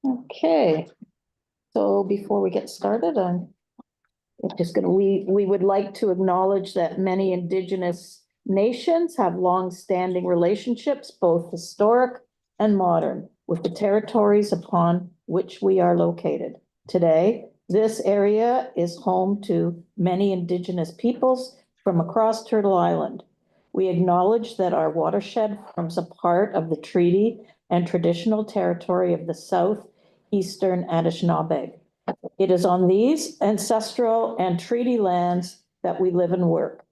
Okay, so before we get started, we would like to acknowledge that many Indigenous nations have long-standing relationships, both historic and modern, with the territories upon which we are located. Today, this area is home to many Indigenous peoples from across Turtle Island. We acknowledge that our watershed forms a part of the treaty and traditional territory of the Southeastern Anishinaabe. It is on these ancestral and treaty lands that we live and work.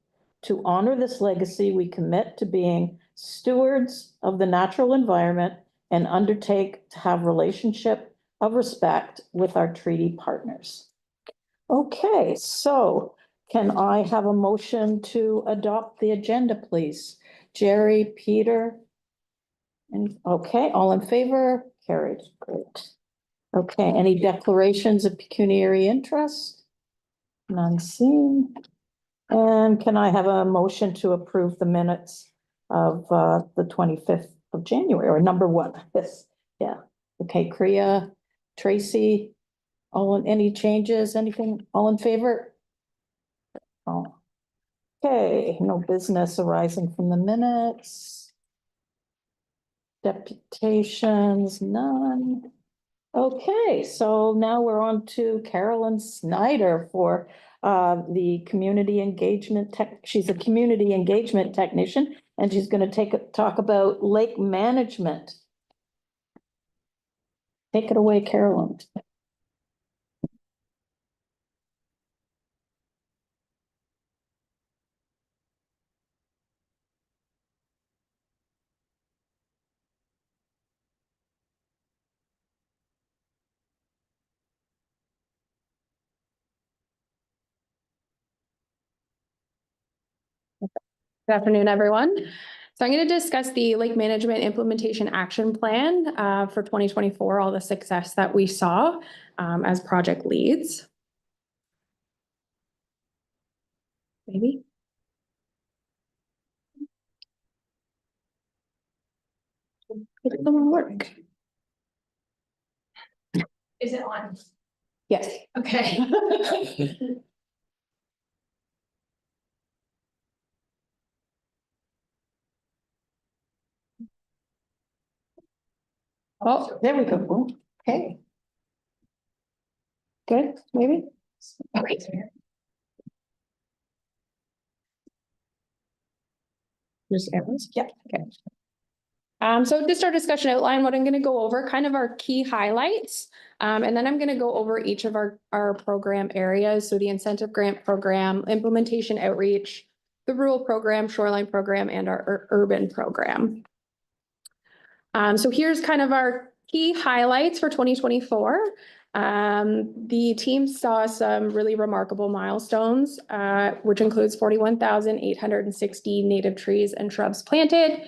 To honor this legacy, we commit to being stewards of the natural environment and undertake to have relationship of respect with our treaty partners. Okay, so can I have a motion to adopt the agenda, please? Jerry, Peter? And okay, all in favor? Carried. Great. Okay, any declarations of pecuniary interest? None seen. And can I have a motion to approve the minutes of the 25th of January, or number one? Yes, yeah. Okay, Kriya, Tracy, any changes, anything, all in favor? Oh. Okay, no business arising from the minutes. Deputations, none. Okay, so now we're on to Carolyn Snyder for the community engagement tech. She's a community engagement technician, and she's going to talk about lake management. Take it away, Carolyn. Good afternoon, everyone. So I'm going to discuss the Lake Management Implementation Action Plan for 2024, all the success that we saw as project leads. Maybe. It doesn't work. Is it on? Yes. Okay. Oh, There we go. Okay. good, maybe. Okay. Just arrows? Yeah. Okay. So just our discussion outline, what I'm going to go over, kind of our key highlights. And then I'm going to go over each of our program areas. So the incentive grant program, implementation outreach, the rural program, shoreline program, and our urban program. So here's kind of our key highlights for 2024. The team saw some really remarkable milestones, which includes 41,860 native trees and shrubs planted,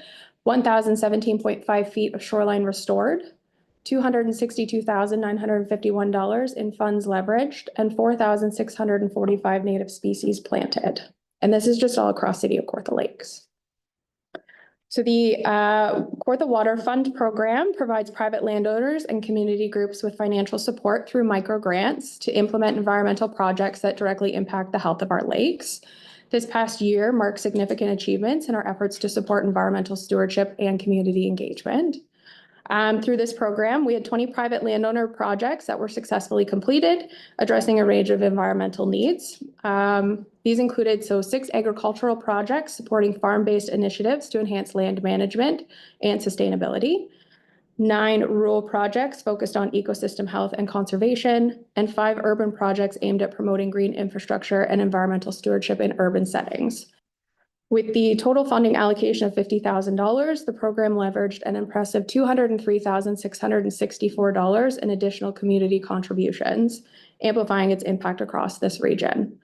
1,017.5 feet of shoreline restored, $262,951 in funds leveraged, and 4,645 native species planted. And this is just all across the city of Kawartha Lakes. So the Kawartha Water Fund program provides private landowners and community groups with financial support through micro grants to implement environmental projects that directly impact the health of our lakes. This past year marked significant achievements in our efforts to support environmental stewardship and community engagement. Through this program, we had 20 private landowner projects that were successfully completed, addressing a range of environmental needs. These included 6 agricultural projects supporting farm-based initiatives to enhance land management and sustainability, 9 rural projects focused on ecosystem health and conservation, and 5 urban projects aimed at promoting green infrastructure and environmental stewardship in urban settings. With the total funding allocation of $50,000, the program leveraged an impressive $203,664 in additional community contributions, amplifying its impact across this region.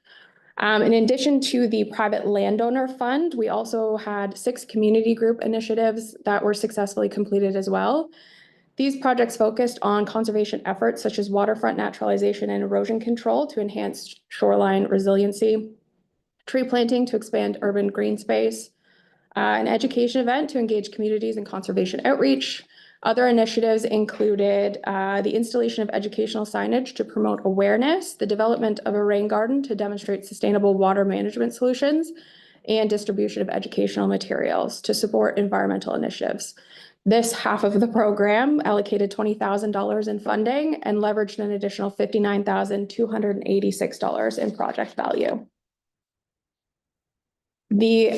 In addition to the private landowner fund, we also had 6 community group initiatives that were successfully completed as well. These projects focused on conservation efforts such as waterfront naturalization and erosion control to enhance shoreline resiliency, tree planting to expand urban green space, an education event to engage communities in conservation outreach, Other initiatives included the installation of educational signage to promote awareness, the development of a rain garden to demonstrate sustainable water management solutions, and distribution of educational materials to support environmental initiatives. This half of the program allocated $20,000 in funding and leveraged an additional $59,286 in project value. The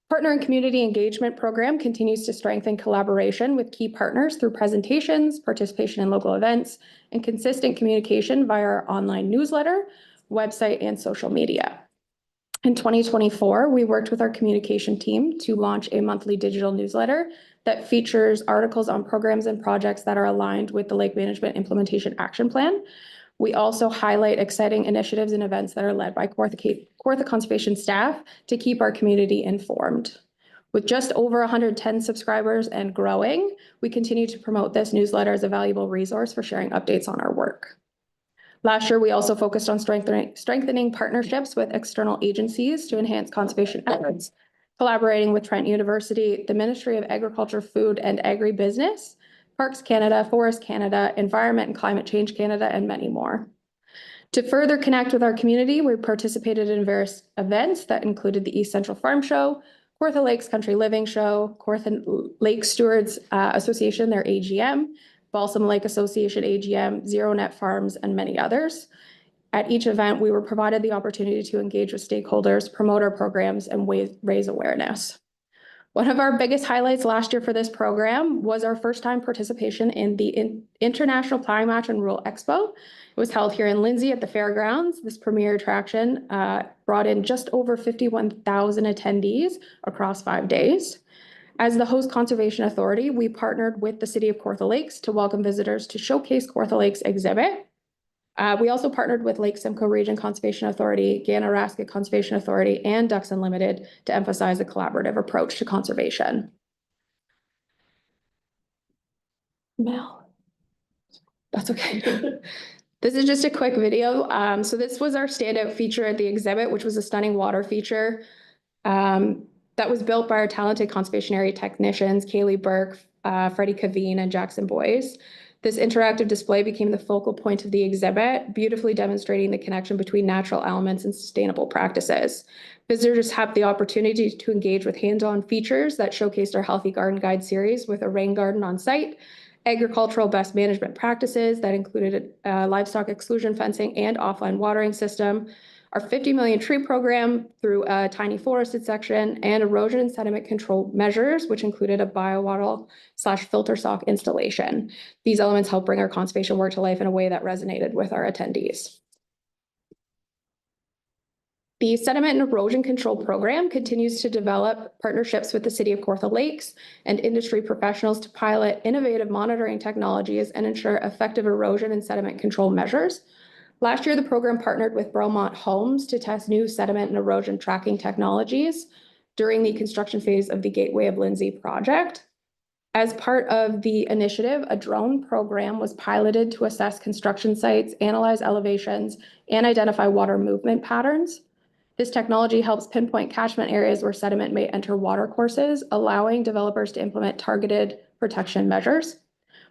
Partner and Community Engagement Program continues to strengthen collaboration with key partners through presentations, participation in local events, and consistent communication via our online newsletter, website, and social media. In 2024, we worked with our communication team to launch a monthly digital newsletter that features articles on programs and projects that are aligned with the Lake Management Implementation Action Plan. We also highlight exciting initiatives and events that are led by Kawartha Conservation staff to keep our community informed. With just over 110 subscribers and growing, we continue to promote this newsletter as a valuable resource for sharing updates on our work. Last year, we also focused on strengthening partnerships with external agencies to enhance conservation efforts, collaborating with Trent University, the Ministry of Agriculture, Food and Agribusiness, Parks Canada, Forest Canada, Environment and Climate Change Canada, and many more. To further connect with our community, we participated in various events that included the East Central Farm Show, Kawartha Lakes Country Living Show, Kawartha Lake Stewards Association, their AGM, Balsam Lake Association AGM, Zero Net Farms, and many others. At each event, we were provided the opportunity to engage with stakeholders, promote our programs, and raise awareness. One of our biggest highlights last year for this program was our first-time participation in the International Plowing Match and Rural Expo. It was held here in Lindsay at the fairgrounds. This premier attraction brought in just over 51,000 attendees across 5 days. As the host conservation authority, we partnered with the City of Kawartha Lakes to welcome visitors to showcase Kawartha Lakes exhibit. We also partnered with Lake Simcoe Region Conservation Authority, Ganaraska Conservation Authority, and Ducks Unlimited to emphasize a collaborative approach to conservation. Mel, that's okay. This is just a quick video. So this was our standout feature at the exhibit, which was a stunning water feature that was built by our talented conservation area technicians, Kaylee Burke, Freddie Kaveen, and Jackson Boyce. This interactive display became the focal point of the exhibit, beautifully demonstrating the connection between natural elements and sustainable practices. Visitors have the opportunity to engage with hands-on features that showcased our Healthy Garden Guide series with a rain garden on site, agricultural best management practices that included livestock exclusion fencing and offline watering system, our 50 million tree program through a tiny forested section, and erosion and sediment control measures, which included a biowattle/filter sock installation. These elements help bring our conservation work to life in a way that resonated with our attendees. The sediment and erosion control program continues to develop partnerships with the City of Kawartha Lakes and industry professionals to pilot innovative monitoring technologies and ensure effective erosion and sediment control measures. Last year, the program partnered with Bromont Homes to test new sediment and erosion tracking technologies during the construction phase of the Gateway of Lindsay project. As part of the initiative, a drone program was piloted to assess construction sites, analyze elevations, and identify water movement patterns. This technology helps pinpoint catchment areas where sediment may enter watercourses, allowing developers to implement targeted protection measures.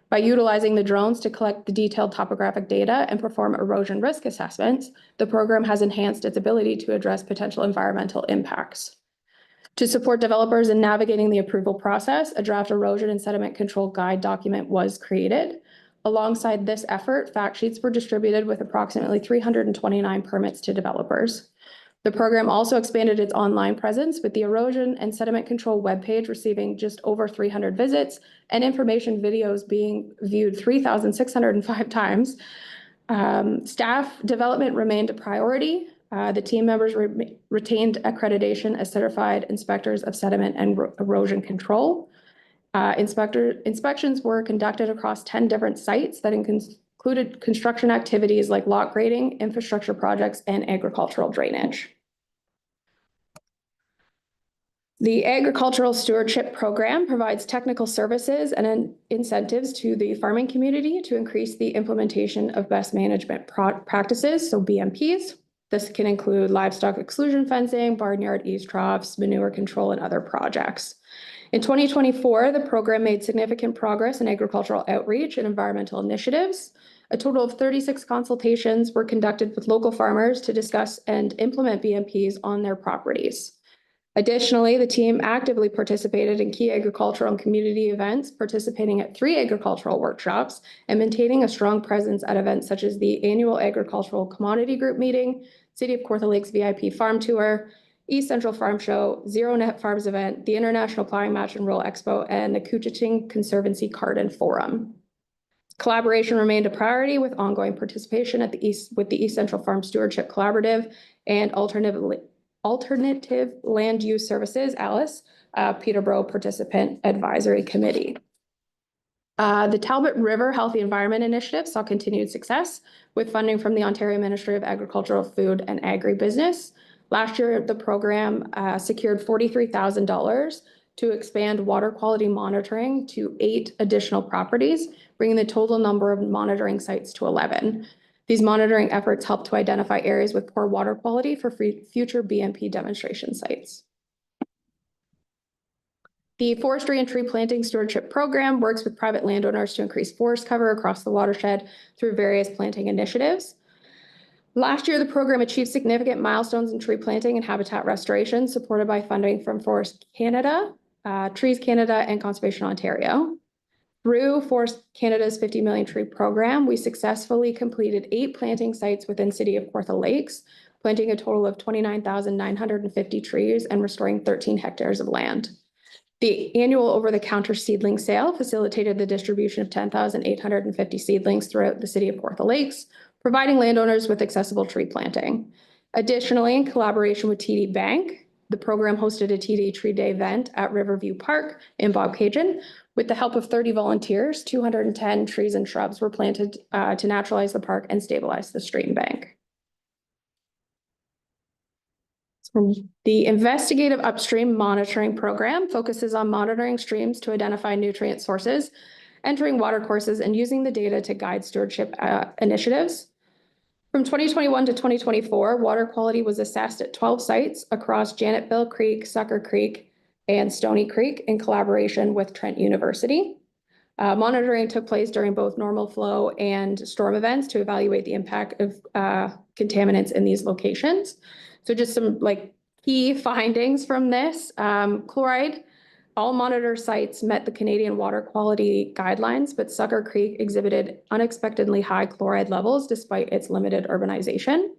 By utilizing the drones to collect the detailed topographic data and perform erosion risk assessments, the program has enhanced its ability to address potential environmental impacts. To support developers in navigating the approval process, a draft erosion and sediment control guide document was created. Alongside this effort, fact sheets were distributed with approximately 329 permits to developers. The program also expanded its online presence, with the erosion and sediment control webpage receiving just over 300 visits and information videos being viewed 3,605 times. Staff development remained a priority. The team members retained accreditation as certified inspectors of sediment and erosion control. Inspections were conducted across 10 different sites that included construction activities like lot grading, infrastructure projects, and agricultural drainage. The Agricultural Stewardship Program provides technical services and incentives to the farming community to increase the implementation of best management practices, so BMPs. This can include livestock exclusion fencing, barnyard eaves troughs, manure control, and other projects. In 2024, the program made significant progress in agricultural outreach and environmental initiatives. A total of 36 consultations were conducted with local farmers to discuss and implement BMPs on their properties. Additionally, the team actively participated in key agricultural and community events, participating at 3 agricultural workshops and maintaining a strong presence at events such as the annual Agricultural Commodity Group meeting, City of Kawartha Lakes VIP Farm Tour, East Central Farm Show, Zero Net Farms event, the International Plowing Match and Roll Expo, and the Couchiching Conservancy Garden Forum. Collaboration remained a priority with ongoing participation at the East Central Farm Stewardship Collaborative and Alternative Land Use Services, ALICE, Peterborough Participant Advisory Committee. The Talbot River Healthy Environment Initiative saw continued success with funding from the Ontario Ministry of Agricultural, Food and Agribusiness. Last year, the program secured $43,000 to expand water quality monitoring to 8 additional properties, bringing the total number of monitoring sites to 11. These monitoring efforts help to identify areas with poor water quality for future BMP demonstration sites. The Forestry and Tree Planting Stewardship Program works with private landowners to increase forest cover across the watershed through various planting initiatives. Last year, the program achieved significant milestones in tree planting and habitat restoration, supported by funding from Forest Canada, Trees Canada, and Conservation Ontario. Through Forest Canada's 50 million tree program, we successfully completed 8 planting sites within City of Kawartha Lakes, planting a total of 29,950 trees and restoring 13 hectares of land. The annual over-the-counter seedling sale facilitated the distribution of 10,850 seedlings throughout the City of Kawartha Lakes, providing landowners with accessible tree planting. Additionally, in collaboration with TD Bank, the program hosted a TD Tree Day event at Riverview Park in Bobcaygeon. With the help of 30 volunteers, 210 trees and shrubs were planted to naturalize the park and stabilize the stream bank. The Investigative Upstream Monitoring Program focuses on monitoring streams to identify nutrient sources, entering water courses, and using the data to guide stewardship initiatives. From 2021 to 2024, water quality was assessed at 12 sites across Janetville Creek, Sucker Creek, and Stony Creek in collaboration with Trent University. Monitoring took place during both normal flow and storm events to evaluate the impact of contaminants in these locations. So just some key findings from this. Chloride, all monitor sites met the Canadian water quality guidelines, but Sucker Creek exhibited unexpectedly high chloride levels despite its limited urbanization.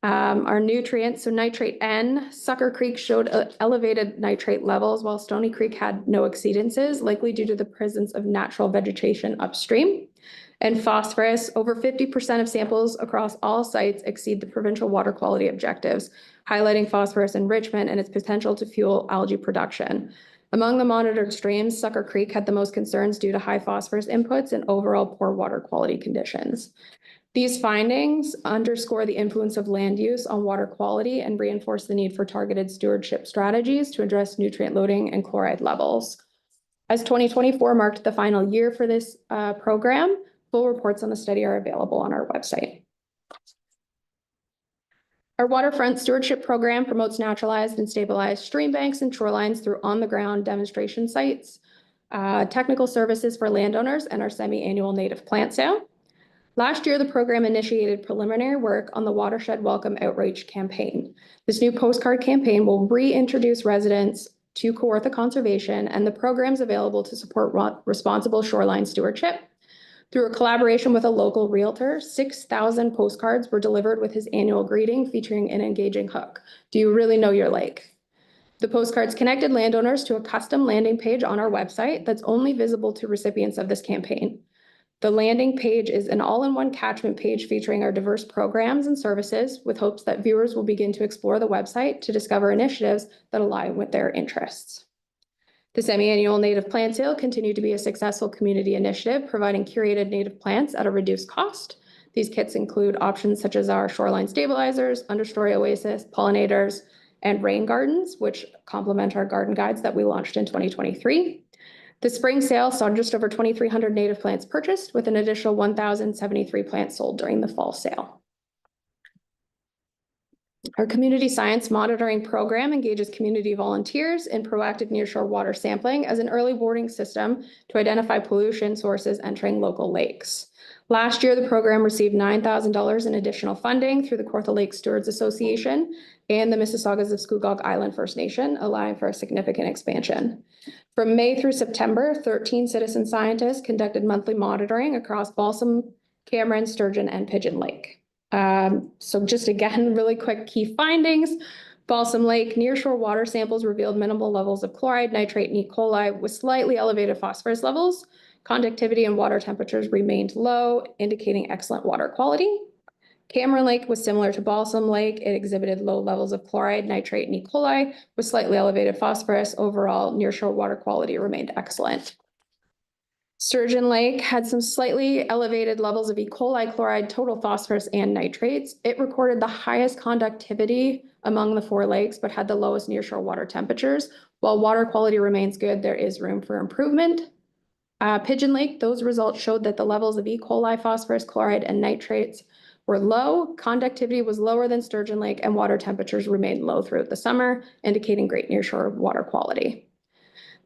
Our nutrients, so nitrate N, Sucker Creek showed elevated nitrate levels, while Stony Creek had no exceedances, likely due to the presence of natural vegetation upstream. And phosphorus, over 50% of samples across all sites exceed the provincial water quality objectives, highlighting phosphorus enrichment and its potential to fuel algae production. Among the monitored streams, Sucker Creek had the most concerns due to high phosphorus inputs and overall poor water quality conditions. These findings underscore the influence of land use on water quality and reinforce the need for targeted stewardship strategies to address nutrient loading and chloride levels. As 2024 marked the final year for this program, full reports on the study are available on our website. Our waterfront stewardship program promotes naturalized and stabilized stream banks and shorelines through on-the-ground demonstration sites, technical services for landowners, and our semi-annual native plant sale. Last year, the program initiated preliminary work on the Watershed Welcome Outreach campaign. This new postcard campaign will reintroduce residents to Kawartha Conservation and the programs available to support responsible shoreline stewardship. Through a collaboration with a local realtor, 6,000 postcards were delivered with his annual greeting featuring an engaging hook. Do you really know your lake? The postcards connected landowners to a custom landing page on our website that's only visible to recipients of this campaign. The landing page is an all-in-one catchment page featuring our diverse programs and services, with hopes that viewers will begin to explore the website to discover initiatives that align with their interests. The semi-annual native plant sale continued to be a successful community initiative, providing curated native plants at a reduced cost. These kits include options such as our shoreline stabilizers, understory oasis, pollinators, and rain gardens, which complement our garden guides that we launched in 2023. The spring sale saw just over 2,300 native plants purchased, with an additional 1,073 plants sold during the fall sale. Our community science monitoring program engages community volunteers in proactive nearshore water sampling as an early warning system to identify pollution sources entering local lakes. Last year, the program received $9,000 in additional funding through the Kawartha Lake Stewards Association and the Mississaugas of Scugog Island First Nation, allowing for a significant expansion. From May through September, 13 citizen scientists conducted monthly monitoring across Balsam, Cameron, Sturgeon, and Pigeon Lake. So just again, really quick key findings. Balsam Lake nearshore water samples revealed minimal levels of chloride, nitrate, and E. coli with slightly elevated phosphorus levels. Conductivity and water temperatures remained low, indicating excellent water quality. Cameron Lake was similar to Balsam Lake. It exhibited low levels of chloride, nitrate, and E. coli with slightly elevated phosphorus. Overall, nearshore water quality remained excellent. Sturgeon Lake had some slightly elevated levels of E. coli, chloride, total phosphorus, and nitrates. It recorded the highest conductivity among the 4 lakes, but had the lowest nearshore water temperatures. While water quality remains good, there is room for improvement. Pigeon Lake, those results showed that the levels of E. coli, phosphorus, chloride, and nitrates were low. Conductivity was lower than Sturgeon Lake, and water temperatures remained low throughout the summer, indicating great nearshore water quality.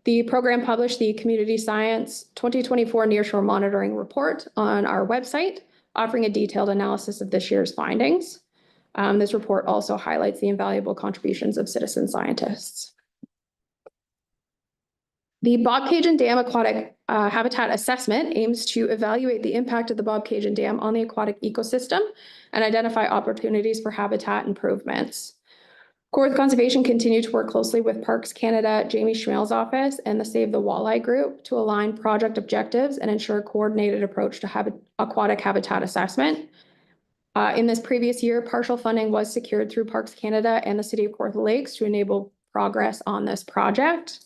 The program published the Community Science 2024 Nearshore Monitoring Report on our website, offering a detailed analysis of this year's findings. This report also highlights the invaluable contributions of citizen scientists. The Bobcaygeon Dam Aquatic Habitat Assessment aims to evaluate the impact of the Bobcaygeon Dam on the aquatic ecosystem and identify opportunities for habitat improvements. Kawartha Conservation continued to work closely with Parks Canada, Jamie Schmel's office, and the Save the Walleye Group to align project objectives and ensure a coordinated approach to aquatic habitat assessment. In this previous year, partial funding was secured through Parks Canada and the City of Kawartha Lakes to enable progress on this project.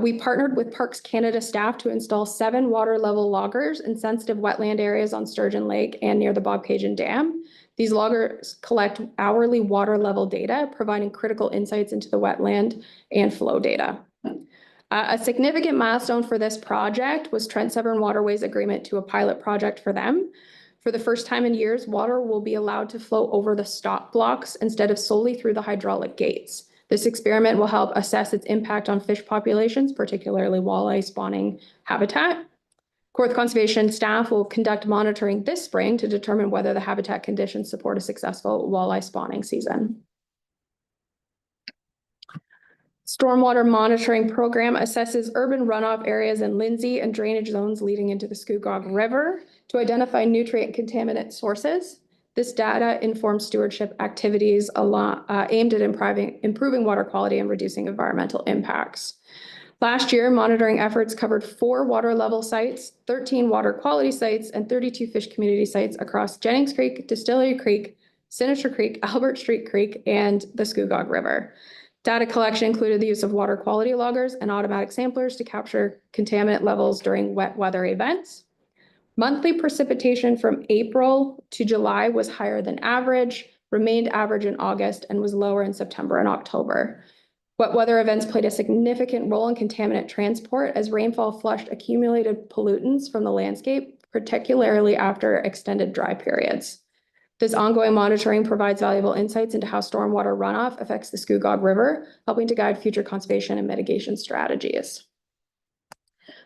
We partnered with Parks Canada staff to install 7 water level loggers in sensitive wetland areas on Sturgeon Lake and near the Bobcaygeon Dam. These loggers collect hourly water level data, providing critical insights into the wetland and flow data. A significant milestone for this project was Trent Severn Waterways agreement to a pilot project for them. For the first time in years, water will be allowed to flow over the stop blocks instead of solely through the hydraulic gates. This experiment will help assess its impact on fish populations, particularly walleye spawning habitat. Kawartha Conservation staff will conduct monitoring this spring to determine whether the habitat conditions support a successful walleye spawning season. Stormwater monitoring program assesses urban runoff areas in Lindsay and drainage zones leading into the Scugog River to identify nutrient contaminant sources. This data informs stewardship activities aimed at improving water quality and reducing environmental impacts. Last year, monitoring efforts covered 4 water level sites, 13 water quality sites, and 32 fish community sites across Jennings Creek, Distillery Creek, Sinister Creek, Albert Street Creek, and the Scugog River. Data collection included the use of water quality loggers and automatic samplers to capture contaminant levels during wet weather events. Monthly precipitation from April to July was higher than average, remained average in August, and was lower in September and October. Wet weather events played a significant role in contaminant transport as rainfall flushed accumulated pollutants from the landscape, particularly after extended dry periods. This ongoing monitoring provides valuable insights into how stormwater runoff affects the Scugog River, helping to guide future conservation and mitigation strategies.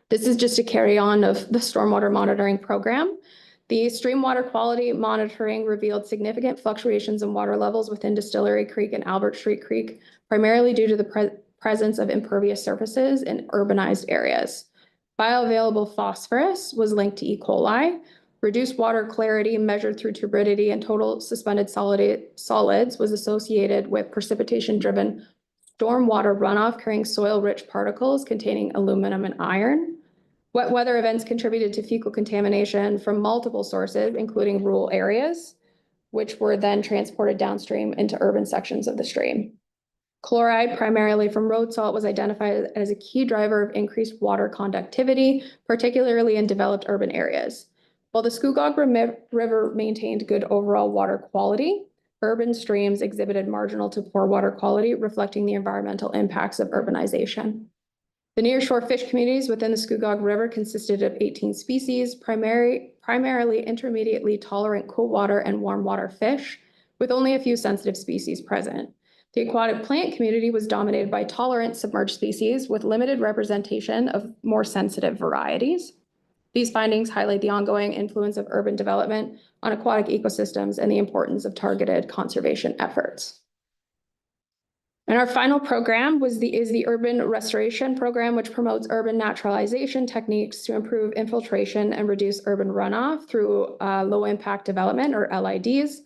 This is just a carry on of the stormwater monitoring program. The stream water quality monitoring revealed significant fluctuations in water levels within Distillery Creek and Albert Street Creek, primarily due to the presence of impervious surfaces in urbanized areas. Bioavailable phosphorus was linked to E. coli. Reduced water clarity measured through turbidity and total suspended solids was associated with precipitation-driven stormwater runoff carrying soil-rich particles containing aluminum and iron. Wet weather events contributed to fecal contamination from multiple sources, including rural areas, which were then transported downstream into urban sections of the stream. Chloride, primarily from road salt, was identified as a key driver of increased water conductivity, particularly in developed urban areas. While the Scugog River maintained good overall water quality, urban streams exhibited marginal to poor water quality, reflecting the environmental impacts of urbanization. The nearshore fish communities within the Scugog River consisted of 18 species, primarily intermediately tolerant cool water and warm water fish, with only a few sensitive species present. The aquatic plant community was dominated by tolerant submerged species with limited representation of more sensitive varieties. These findings highlight the ongoing influence of urban development on aquatic ecosystems and the importance of targeted conservation efforts. And our final program is the Urban Restoration Program, which promotes urban naturalization techniques to improve infiltration and reduce urban runoff through low impact development, or LIDs,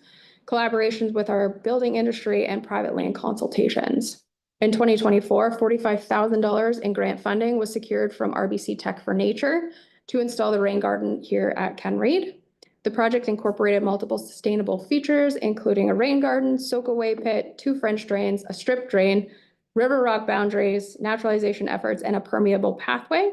collaborations with our building industry, and private land consultations. In 2024, $45,000 in grant funding was secured from RBC Tech for Nature to install the rain garden here at Ken Reid. The project incorporated multiple sustainable features, including a rain garden, soak-away pit, 2 French drains, a strip drain, river rock boundaries, naturalization efforts, and a permeable pathway.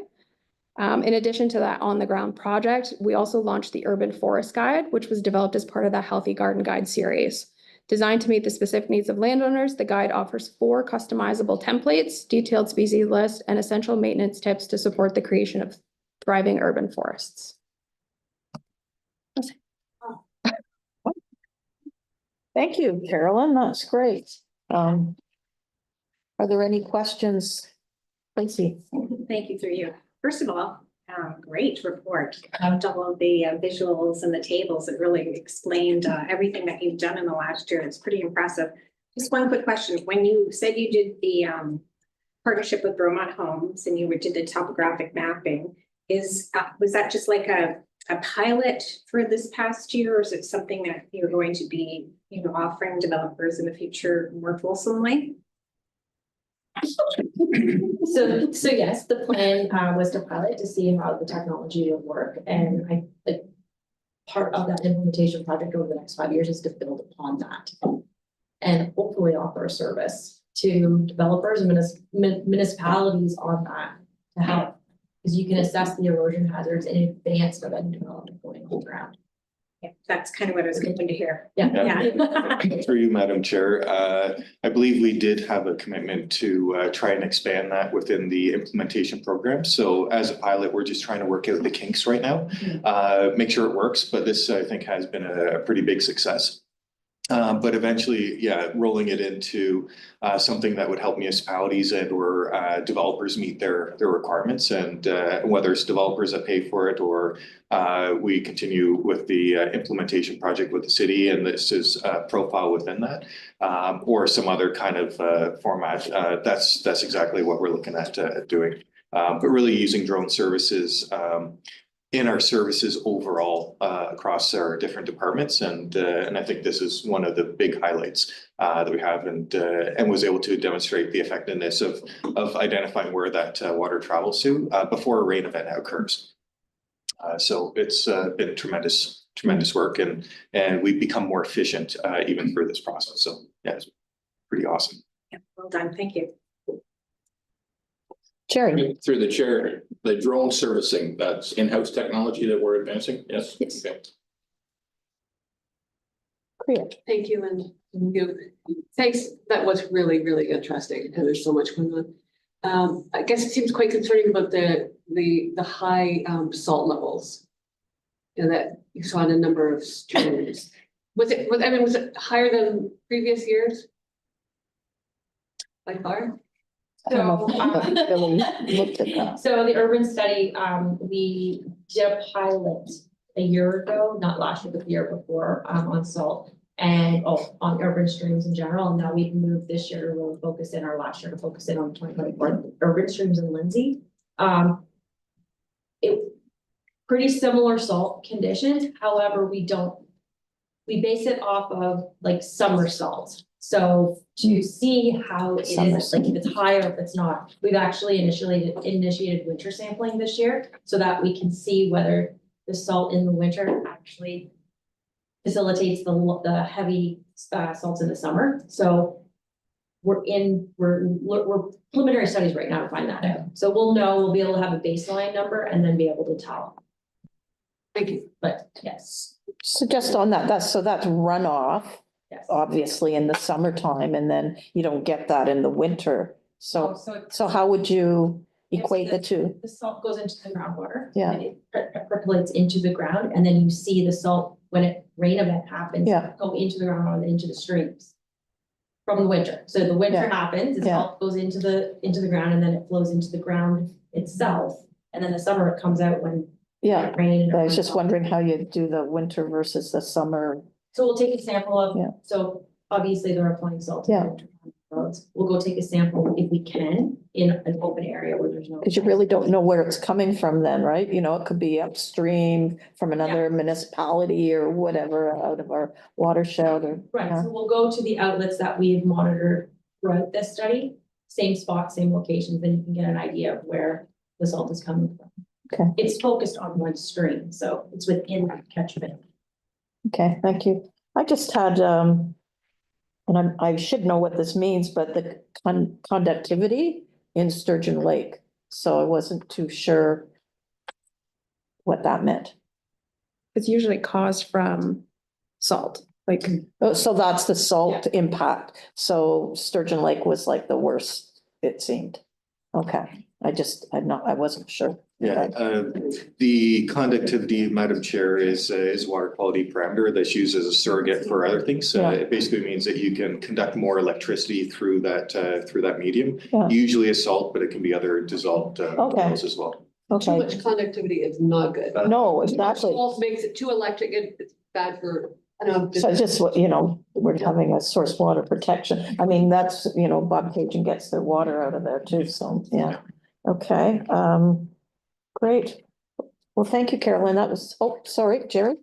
In addition to that on-the-ground project, we also launched the Urban Forest Guide, which was developed as part of the Healthy Garden Guide series. Designed to meet the specific needs of landowners, the guide offers 4 customizable templates, detailed species list, and essential maintenance tips to support the creation of thriving urban forests. Thank you, Carolyn. That's great. Are there any questions? Lacey? Thank you through you. First of all, great report. Loved all of the visuals and the tables. It really explained everything that you've done in the last year. It's pretty impressive. Just one quick question. When you said you did the partnership with Bromont Homes and you did the topographic mapping, was that just like a pilot for this past year, or is it something that you're going to be, offering developers in the future more fulsomely? So yes, the plan was to pilot to see how the technology would work, and part of that implementation project over the next 5 years is to build upon that and hopefully offer a service to developers and municipalities on that to help, because you can assess the erosion hazards in advance of any development going on the ground. Yeah, that's kind of what I was hoping to hear. Yeah. Through you, Madam Chair, I believe we did have a commitment to try and expand that within the implementation program. So as a pilot, we're just trying to work out the kinks right now, make sure it works. But this, I think, has been a pretty big success. But eventually, rolling it into something that would help municipalities and or developers meet their requirements, and whether it's developers that pay for it or we continue with the implementation project with the city, and this is a profile within that, or some other kind of format. That's exactly what we're looking at doing. But really using drone services in our services overall across our different departments, and I think this is one of the big highlights that we have, and was able to demonstrate the effectiveness of identifying where that water travels to before a rain event occurs. So it's been tremendous work, and we've become more efficient even through this process. So yeah, it's pretty awesome. Yeah, well done. Thank you. Jerry? Through the chair, the drone servicing, that's in-house technology that we're advancing? Yes. Yes. Okay. Great. Thank you, and thanks. That was really, really interesting, and there's so much going on. I guess it seems quite concerning about the high salt levels, that you saw in a number of streams. Was it higher than previous years? By far? I don't know if I really looked at that. So the urban study, we did a pilot a year ago, not last year, but the year before, on salt and on urban streams in general. And now we've moved this year to really focus in, our last year to focus in on 2024 urban streams in Lindsay. It pretty similar salt conditions. However, we base it off of like summer salt. So to see how it is, like if it's high or if it's not, we've actually initiated winter sampling this year so that we can see whether the salt in the winter actually facilitates the heavy salts in the summer. So we're preliminary studies right now to find that out. So we'll be able to have a baseline number and then be able to tell. Thank you. But yes. So just on that, that's runoff, Yes. obviously in the summertime, and then you don't get that in the winter. So how would you equate the two? The salt goes into the groundwater. Yeah. And it percolates into the ground, and then you see the salt when a rain event happens, Yeah. go into the ground and into the streams. From the winter, so the winter Yeah. happens, it Yeah. all goes into the ground and then it flows into the ground itself. And then the summer it comes out when Yeah, rain. and it I was runs just off. wondering how you do the winter versus the summer. So we'll take a sample of, Yeah. so obviously they're applying salt. Yeah. to winter roads. We'll go take a sample if we can in an open area where there's no. Because you really don't know where it's coming from then, right? You know, it could be upstream from another municipality or whatever out of our watershed or. Right, yeah. so we'll go to the outlets that we've monitored throughout this study, same spot, same locations, then you can get an idea of where the salt is coming from. Okay. It's focused on one stream, so it's within that catchment. Okay, thank you. I just had, and I should know what this means, but the conductivity in Sturgeon Lake. So I wasn't too sure what that meant. It's usually caused from salt, like, Oh, so that's the salt impact. So Sturgeon Lake was like the worst, it seemed. Okay, I wasn't sure. Yeah, the conductivity, Madam Chair, is water quality parameter that's used as a surrogate for other things. Yeah. It basically means that you can conduct more electricity through that medium. Yeah. Usually a salt, but it can be other dissolved minerals as well. Too Okay, much conductivity is not good. no, Too much exactly. salt makes it too electric, it's bad for, I know. So just what, we're having a source water protection. I mean, that's, Bob Cajun gets their water out of there too, so, yeah. Okay, great. Well, thank you, Carolyn. That was, sorry, Jerry?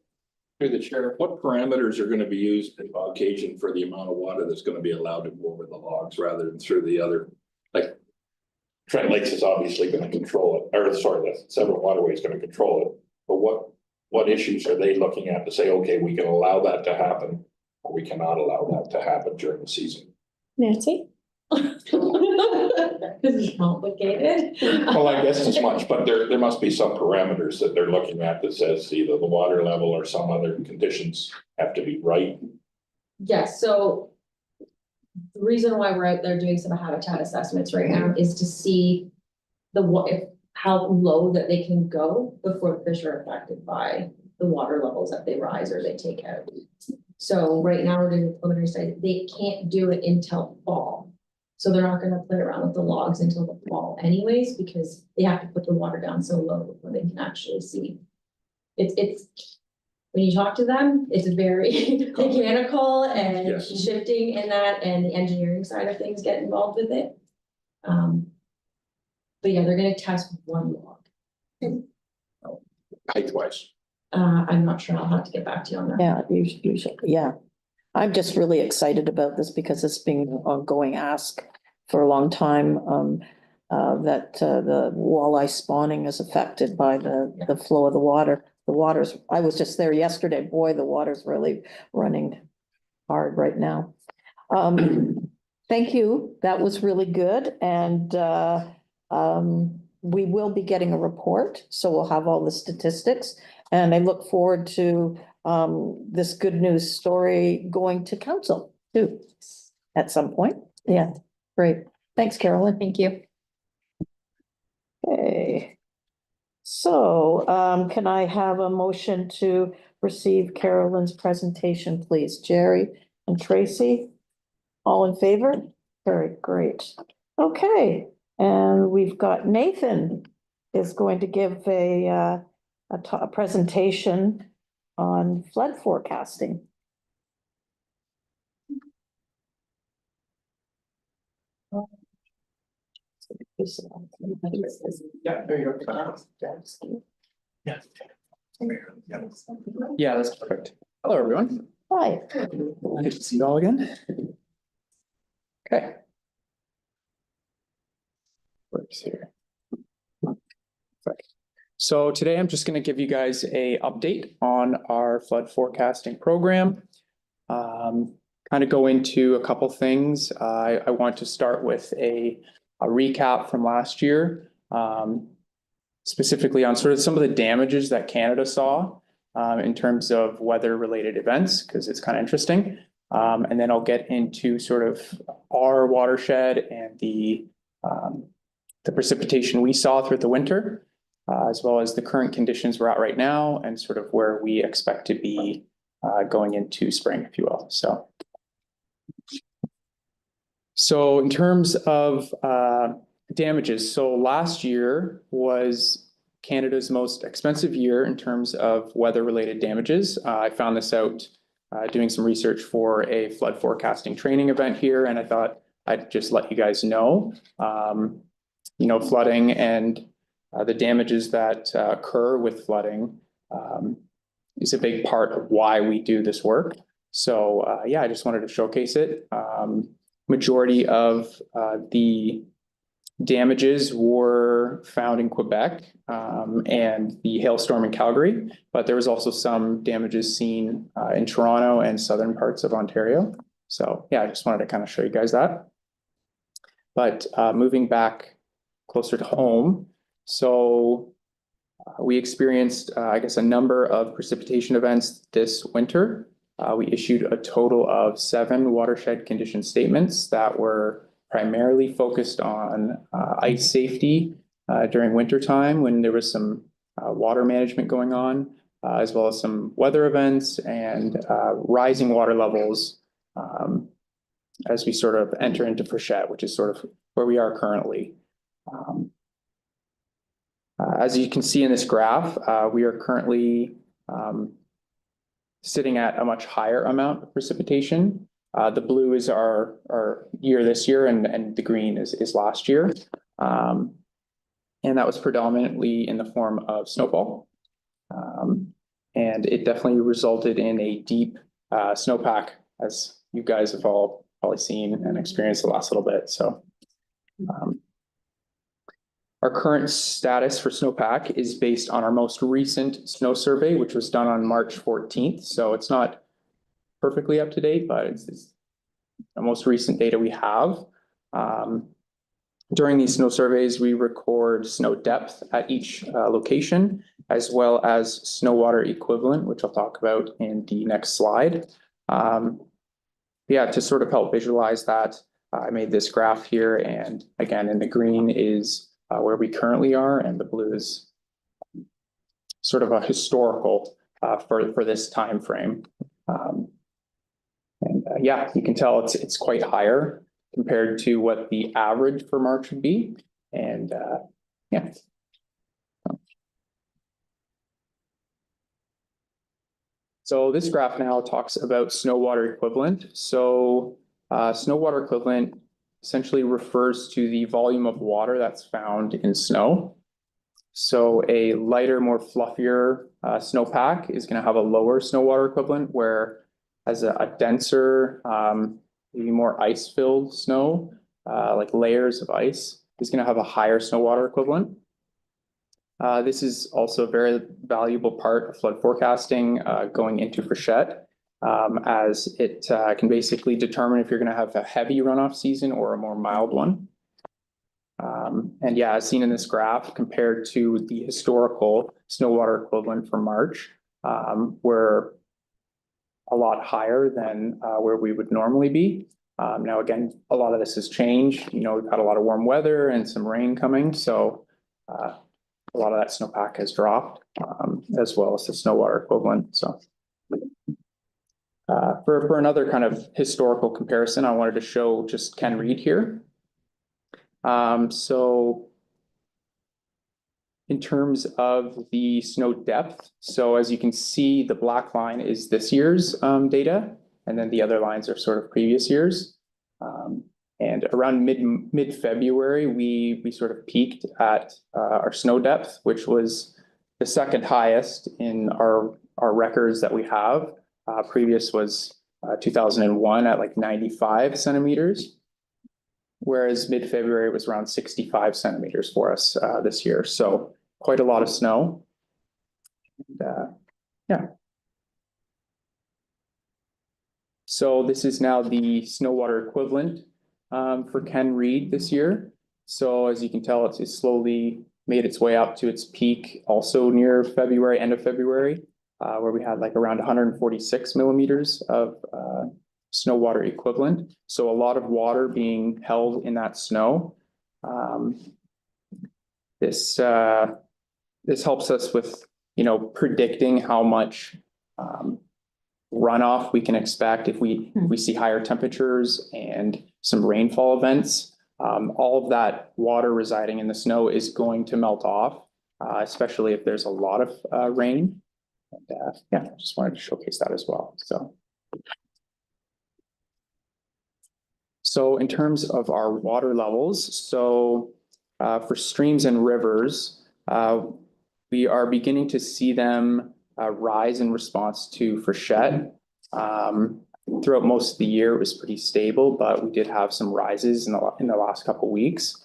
Through the chair, what parameters are gonna be used in Bog Cajun for the amount of water that's gonna be allowed to go over the logs rather than through the other, like. Trent Lakes is obviously gonna control it, or sorry, the several waterways gonna control it, but what issues are they looking at to say, okay, we can allow that to happen? Or we cannot allow that to happen during the season? Nancy? This is complicated. Well, I guess as much, but there must be some parameters that they're looking at that says either the water level or some other conditions have to be right. Yes, so the reason why we're out there doing some habitat assessments right now is to see how low that they can go before the fish are affected by the water levels that they rise or they take out. So right now we're doing a preliminary study. They can't do it until fall. So they're not gonna play around with the logs until the fall anyways, because they have to put the water down so low before they can actually see. It's, when you talk to them, it's very mechanical and Yes. shifting in that, and the engineering side of things get involved with it. But yeah, they're gonna test one log. Height wise. I'm not sure. I'll have to get back to you on that. Yeah, usually, yeah. I'm just really excited about this because it's been an ongoing ask for a long time. That the walleye spawning is affected by the flow of the water. The waters, I was just there yesterday. Boy, the water's really running hard right now. Thank you. That was really good. And we will be getting a report, so we'll have all the statistics. And I look forward to this good news story going to council too, at some point. Yeah, great. Thanks, Carolyn. Thank you. Okay. So, can I have a motion to receive Carolyn's presentation, please? Jerry and Tracy, all in favor? Very great. Okay, and we've got Nathan is going to give a presentation on flood forecasting. Yeah, there you go. Yeah, that's perfect. Hello, everyone. Hi. Nice to see you all again. Okay. Works here. Perfect. So today I'm just going to give you guys a update on our flood forecasting program. Kind of go into a couple things. I want to start with a recap from last year, specifically on sort of some of the damages that Canada saw in terms of weather-related events, because it's kind of interesting. And then I'll get into sort of our watershed and the precipitation we saw throughout the winter, as well as the current conditions we're at right now and sort of where we expect to be going into spring, if you will, so. So in terms of damages, so last year was Canada's most expensive year in terms of weather-related damages. I found this out doing some research for a flood forecasting training event here, and I thought I'd just let you guys know. You know, flooding and the damages that occur with flooding is a big part of why we do this work. So yeah, I just wanted to showcase it. Majority of the damages were found in Quebec and the hailstorm in Calgary, but there was also some damages seen in Toronto and southern parts of Ontario. So yeah, I just wanted to kind of show you guys that. But moving back closer to home, so we experienced, I guess, a number of precipitation events this winter. We issued a total of 7 watershed condition statements that were primarily focused on ice safety during winter time when there was some water management going on, as well as some weather events and rising water levels as we sort of enter into freshet, which is sort of where we are currently. As you can see in this graph, we are currently sitting at a much higher amount of precipitation. The blue is our year this year, and the green is last year. And that was predominantly in the form of snowfall. And it definitely resulted in a deep snowpack, as you guys have all probably seen and experienced the last little bit. So our current status for snowpack is based on our most recent snow survey, which was done on March 14th. So it's not perfectly up to date, but it's the most recent data we have. During these snow surveys, we record snow depth at each location, as well as snow water equivalent, which I'll talk about in the next slide. Yeah, to sort of help visualize that, I made this graph here, and again, in the green is where we currently are, and the blue is sort of a historical for this time frame. Yeah, you can tell it's quite higher compared to what the average for March would be, and yeah. So this graph now talks about snow water equivalent. So snow water equivalent essentially refers to the volume of water that's found in snow. So a lighter, more fluffier snowpack is going to have a lower snow water equivalent, where as a denser, maybe more ice-filled snow, like layers of ice, is going to have a higher snow water equivalent. This is also a very valuable part of flood forecasting going into freshet, as it can basically determine if you're going to have a heavy runoff season or a more mild one. And yeah, as seen in this graph, compared to the historical snow water equivalent for March, we're a lot higher than where we would normally be. Now, again, a lot of this has changed. You know, we've had a lot of warm weather and some rain coming, so a lot of that snowpack has dropped, as well as the snow water equivalent. So for another kind of historical comparison, I wanted to show just Ken Reed here. So in terms of the snow depth, so as you can see, the black line is this year's data, and then the other lines are sort of previous years. And around mid-February, we sort of peaked at our snow depth, which was the second highest in our records that we have. Previous was 2001 at like 95 centimeters, whereas mid-February was around 65 centimeters for us this year. So quite a lot of snow. And, yeah. So this is now the snow water equivalent for Ken Reed this year. So as you can tell, it's slowly made its way up to its peak also near February, end of February, where we had like around 146 millimeters of snow water equivalent. So a lot of water being held in that snow. This helps us with, you know, predicting how much runoff we can expect if we see higher temperatures and some rainfall events. All of that water residing in the snow is going to melt off, especially if there's a lot of rain. And yeah, just wanted to showcase that as well. So in terms of our water levels, so for streams and rivers, we are beginning to see them rise in response to freshet. Throughout most of the year, it was pretty stable, but we did have some rises in the last couple of weeks.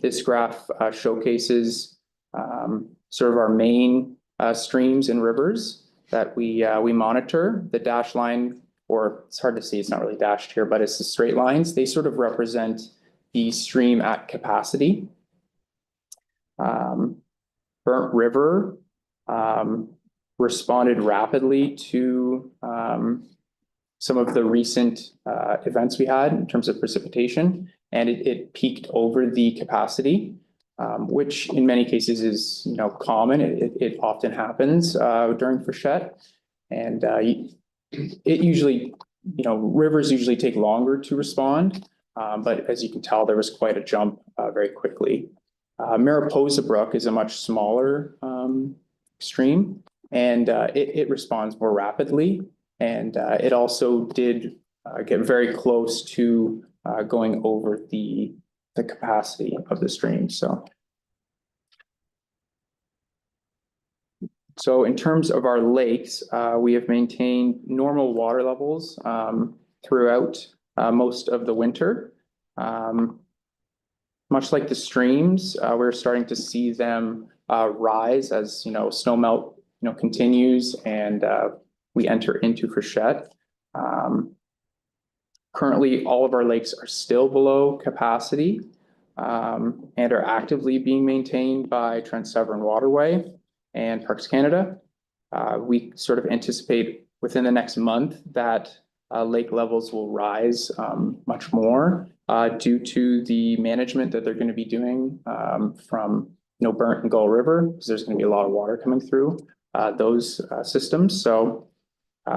This graph showcases sort of our main streams and rivers that we monitor. The dashed line, or it's hard to see, it's not really dashed here, but it's the straight lines. They sort of represent the stream at capacity. Burnt River responded rapidly to some of the recent events we had in terms of precipitation, and it peaked over the capacity, which in many cases is common. It often happens during freshet, and it usually rivers usually take longer to respond, but as you can tell, there was quite a jump very quickly. Mariposa Brook is a much smaller stream, and it responds more rapidly. And it also did get very close to going over the capacity of the stream. So in terms of our lakes, we have maintained normal water levels throughout most of the winter. Much like the streams, we're starting to see them rise as snow melt continues and we enter into freshet. Currently, all of our lakes are still below capacity and are actively being maintained by Trent Severn Waterway and Parks Canada. We sort of anticipate within the next month that lake levels will rise much more due to the management that they're going to be doing from Burnt and Gull River, because there's going to be a lot of water coming through those systems. So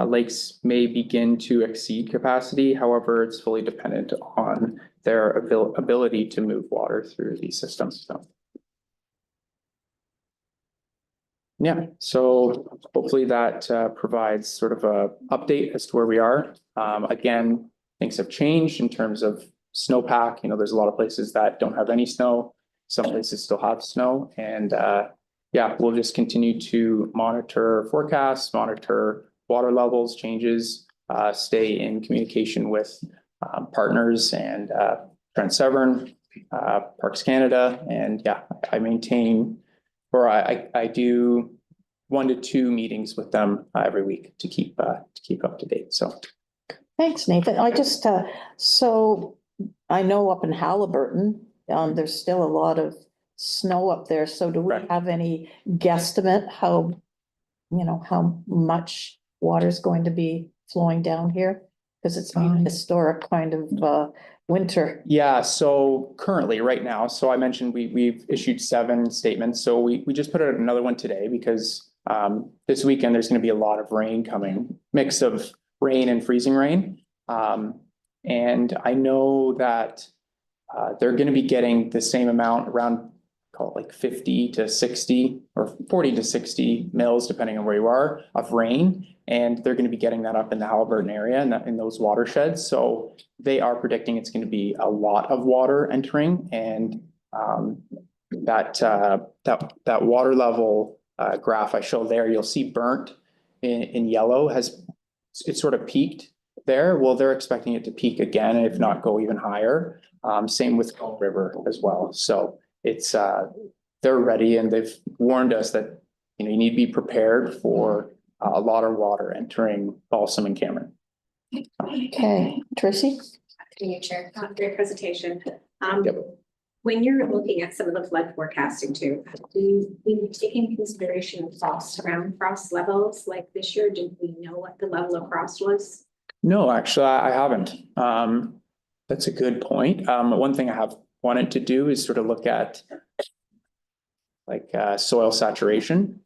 lakes may begin to exceed capacity. However, it's fully dependent on their ability to move water through these systems. Yeah, so hopefully that provides sort of a update as to where we are. Again, things have changed in terms of snowpack. There's a lot of places that don't have any snow. Some places still have snow. And yeah, we'll just continue to monitor forecasts, monitor water levels changes, stay in communication with partners and Trent Severn, Parks Canada. And yeah, I maintain, or I do 1 to 2 meetings with them every week to keep up to date. So Thanks, Nathan. I just, so I know up in Halliburton, there's still a lot of snow up there. So do we Right. have any guesstimate how much water is going to be flowing down here? Because it's been a historic kind of winter. yeah, so currently right now, so I mentioned we've issued 7 statements. So we just put out another one today because this weekend there's going to be a lot of rain coming, mix of rain and freezing rain. And I know that they're going to be getting the same amount, around call it like 50 to 60 or 40 to 60 mils, depending on where you are, of rain. And they're going to be getting that up in the Halliburton area and in those watersheds. So they are predicting it's going to be a lot of water entering, and that water level graph I show there, you'll see Burnt in yellow it's sort of peaked there. Well, they're expecting it to peak again, if not go even higher. Same with Gull River as well. So it's they're ready, and they've warned us that you need to be prepared for a lot of water entering Balsam and Cameron. Okay, Tracy? Thank you, Chair. Great presentation. Yep. When you're looking at some of the flood forecasting too, do we take into consideration frost around frost levels? Like this year, did we know what the level of frost was? No, actually, I haven't. That's a good point. One thing I have wanted to do is sort of look at like soil saturation.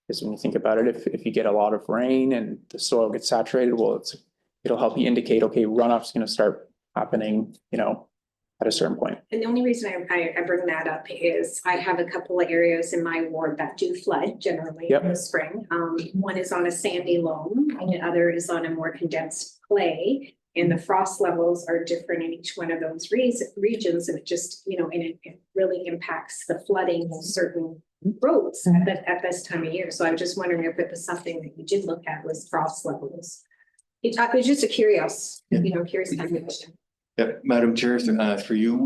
Because when you think about it, if you get a lot of rain and the soil gets saturated, well, it'll help you indicate, okay, runoff's gonna start happening, at a certain point. And the only reason I bring that up is I have a couple of areas in my ward that do flood generally Yep. in the spring. One is on a sandy loam and the other is on a more condensed clay. And the frost levels are different in each one of those regions, and it just, and it really impacts the flooding of certain roads at this time of year. So I'm just wondering if it was something that you did look at was frost levels. It was just a curious kind of question. Yeah, Madam Chair, for you,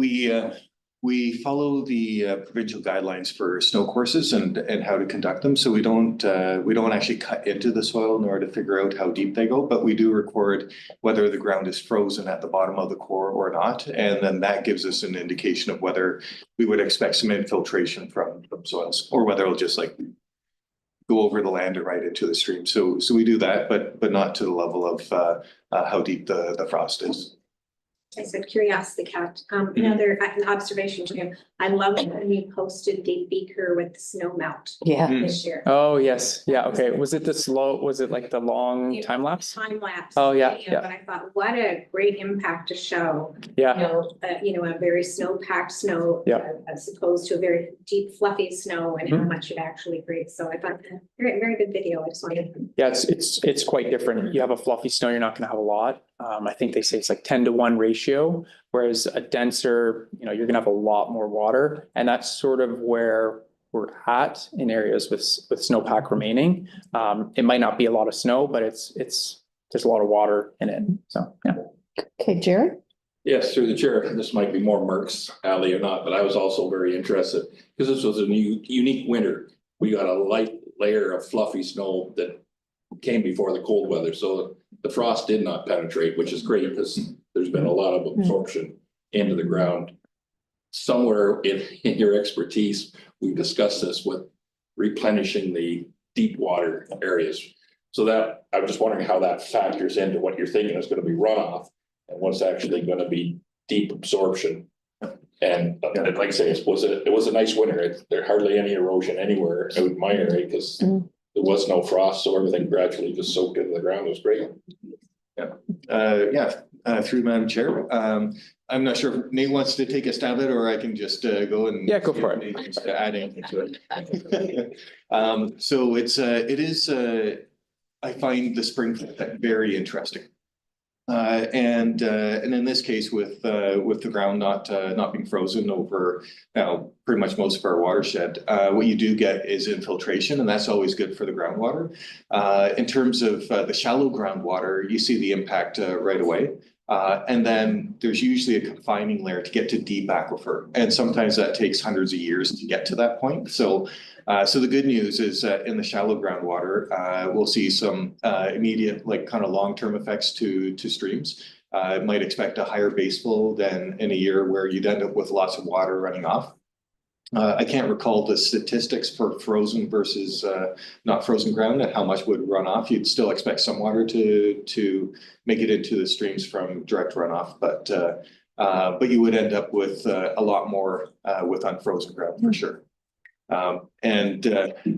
we follow the provincial guidelines for snow courses and how to conduct them. So we don't actually cut into the soil in order to figure out how deep they go, but we do record whether the ground is frozen at the bottom of the core or not. And then that gives us an indication of whether we would expect some infiltration from soils, or whether it'll just like go over the land and right into the stream. So we do that, but not to the level of how deep the frost is. I said curiosity cat. Another observation, Jim. I love when you posted the beaker with the snow melt Yeah. this year. Oh, yes. Yeah. Okay. Was it like the long time lapse? Time lapse. Oh, yeah, yeah. But I thought, what a great impact to show, Yeah. a very snowpacked snow. Yeah. As opposed to a very deep fluffy snow and how much it actually creates. So I thought, very, very good video. I just wanted. Yeah, it's quite different. You have a fluffy snow, you're not gonna have a lot. I think they say it's like 10-to-1 ratio, whereas a denser, you're gonna have a lot more water. And that's sort of where we're at in areas with snowpack remaining. It might not be a lot of snow, but there's a lot of water in it. So, yeah. Okay, Jared? Yes, through the chair, this might be more Merck's alley or not, but I was also very interested, because this was a unique winter. We got a light layer of fluffy snow that came before the cold weather, so the frost did not penetrate, which is great, because there's been a lot of absorption into the ground. Somewhere in your expertise, we've discussed this with replenishing the deep water areas. So that, I'm just wondering how that factors into what you're thinking is gonna be runoff and what's actually gonna be deep absorption. And like I say, it was a nice winter. There hardly any erosion anywhere out in my area, because there was no frost, so everything gradually just soaked into the ground. It was great. Through Madam Chair. I'm not sure if Nate wants to take a stab at it, or I can just go and. Yeah, go for it. Nate wants to add anything to it. So it is, I find the spring very interesting. And in this case, with the ground not being frozen over pretty much most of our watershed, what you do get is infiltration, and that's always good for the groundwater. In terms of the shallow groundwater, you see the impact right away. And then there's usually a confining layer to get to deep aquifer, and sometimes that takes hundreds of years to get to that point. So the good news is that in the shallow groundwater, we'll see some immediate, like kind of long-term effects to streams. Might expect a higher base flow than in a year where you'd end up with lots of water running off. I can't recall the statistics for frozen versus not frozen ground and how much would run off. You'd still expect some water to make it into the streams from direct runoff, but you would end up with a lot more with unfrozen ground for sure. And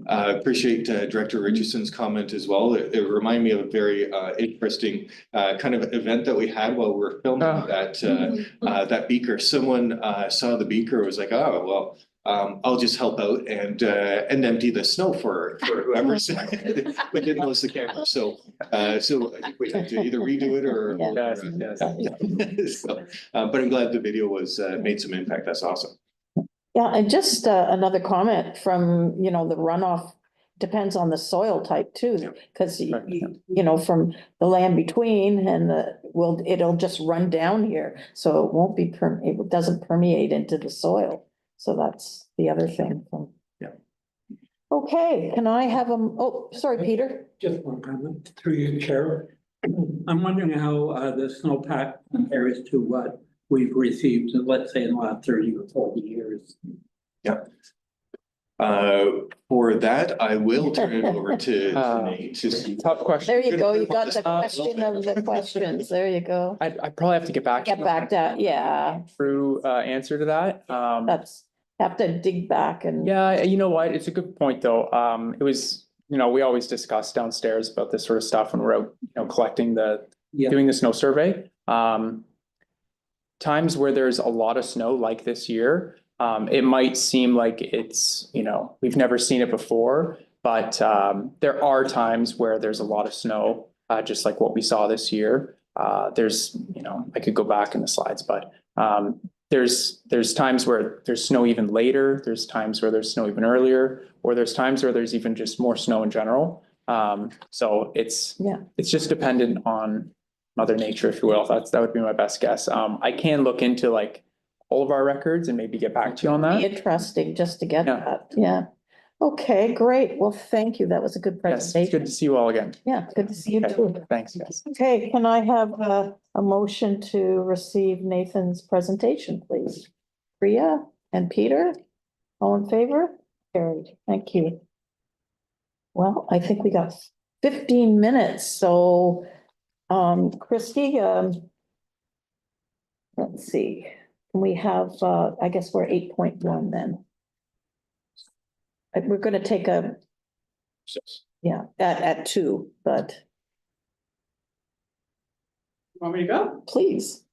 I appreciate Director Richardson's comment as well. It reminded me of a very interesting kind of event that we had while we were filming that beaker. Someone saw the beaker and was like, oh, well, I'll just help out and empty the snow for whoever's, but didn't lose the camera. So I think we have to either redo it or. Yes. So, but I'm glad the video was made some impact. That's awesome. Yeah, and just another comment from, the runoff depends on the soil type too, because from the land between and it'll just run down here. So it won't be, it doesn't permeate into the soil. So that's the other thing. Yeah. Okay, can I have sorry, Peter? Just one comment through your chair. I'm wondering how the snowpack compares to what we've received, let's say in the last 30 or 40 years. Yeah. For that, I will turn it over to Nate to see. Tough question. There you go. You got the question of the questions. There you go. I probably have to get back. Get back to, yeah. True answer to that. That's, have to dig back and. Yeah, you know what? It's a good point though. It was you know, we always discuss downstairs about this sort of stuff when we're out, you know, collecting Yeah. doing the snow survey. Times where there's a lot of snow like this year, it might seem like it's, you know, we've never seen it before, but there are times where there's a lot of snow, just like what we saw this year. There's, you know, I could go back in the slides, but there's times where there's snow even later, there's times where there's snow even earlier, or there's times where there's even just more snow in general. So it's just dependent on Mother Nature, if you will. That would be my best guess. I can look into like all of our records and maybe get back to you on that. Interesting, just to get Yeah. that, yeah. Okay, great. Well, thank you. That was a good Yes, it's good presentation. to see you all again. Yeah, good to see you Okay, too. thanks, guys. Okay, can I have a motion to receive Nathan's presentation, please? Priya and Peter, all in favor? Carried, thank you. Well, I think we got 15 minutes, so Christie, let's see, we have, I guess we're 8.1 then. We're gonna take a, yeah, at 2, but Want me to go? please.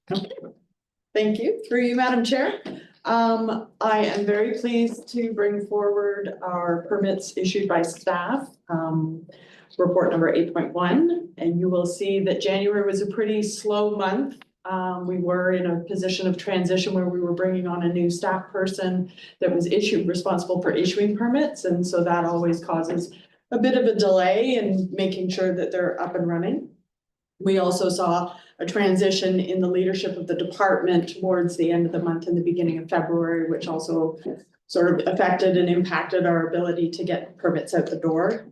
Thank you. Through you, Madam Chair. I am very pleased to bring forward our permits issued by staff. Report number 8.1, and you will see that January was a pretty slow month. We were in a position of transition where we were bringing on a new staff person that was responsible for issuing permits, and so that always causes a bit of a delay in making sure that they're up and running. We also saw a transition in the leadership of the department towards the end of the month and the beginning of February, which also sort of affected and impacted our ability to get permits out the door.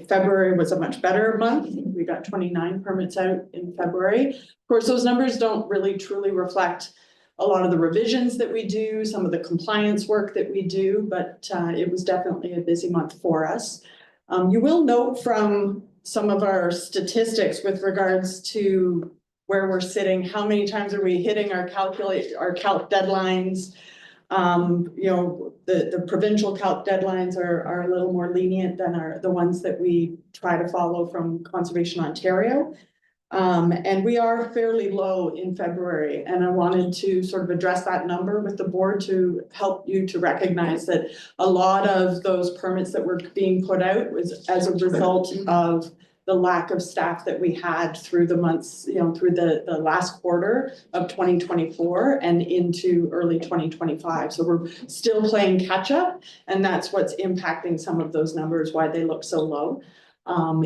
February was a much better month. We got 29 permits out in February. Of course, those numbers don't really truly reflect a lot of the revisions that we do, some of the compliance work that we do, but it was definitely a busy month for us. You will note from some of our statistics with regards to where we're sitting, how many times are we hitting our calc deadlines? You know, the provincial calc deadlines are a little more lenient than the ones that we try to follow from Conservation Ontario. And we are fairly low in February, and I wanted to sort of address that number with the board to help you to recognize that a lot of those permits that were being put out was as a result of the lack of staff that we had through the months, you know, through the last quarter of 2024 and into early 2025. So we're still playing catch up, and that's what's impacting some of those numbers, why they look so low.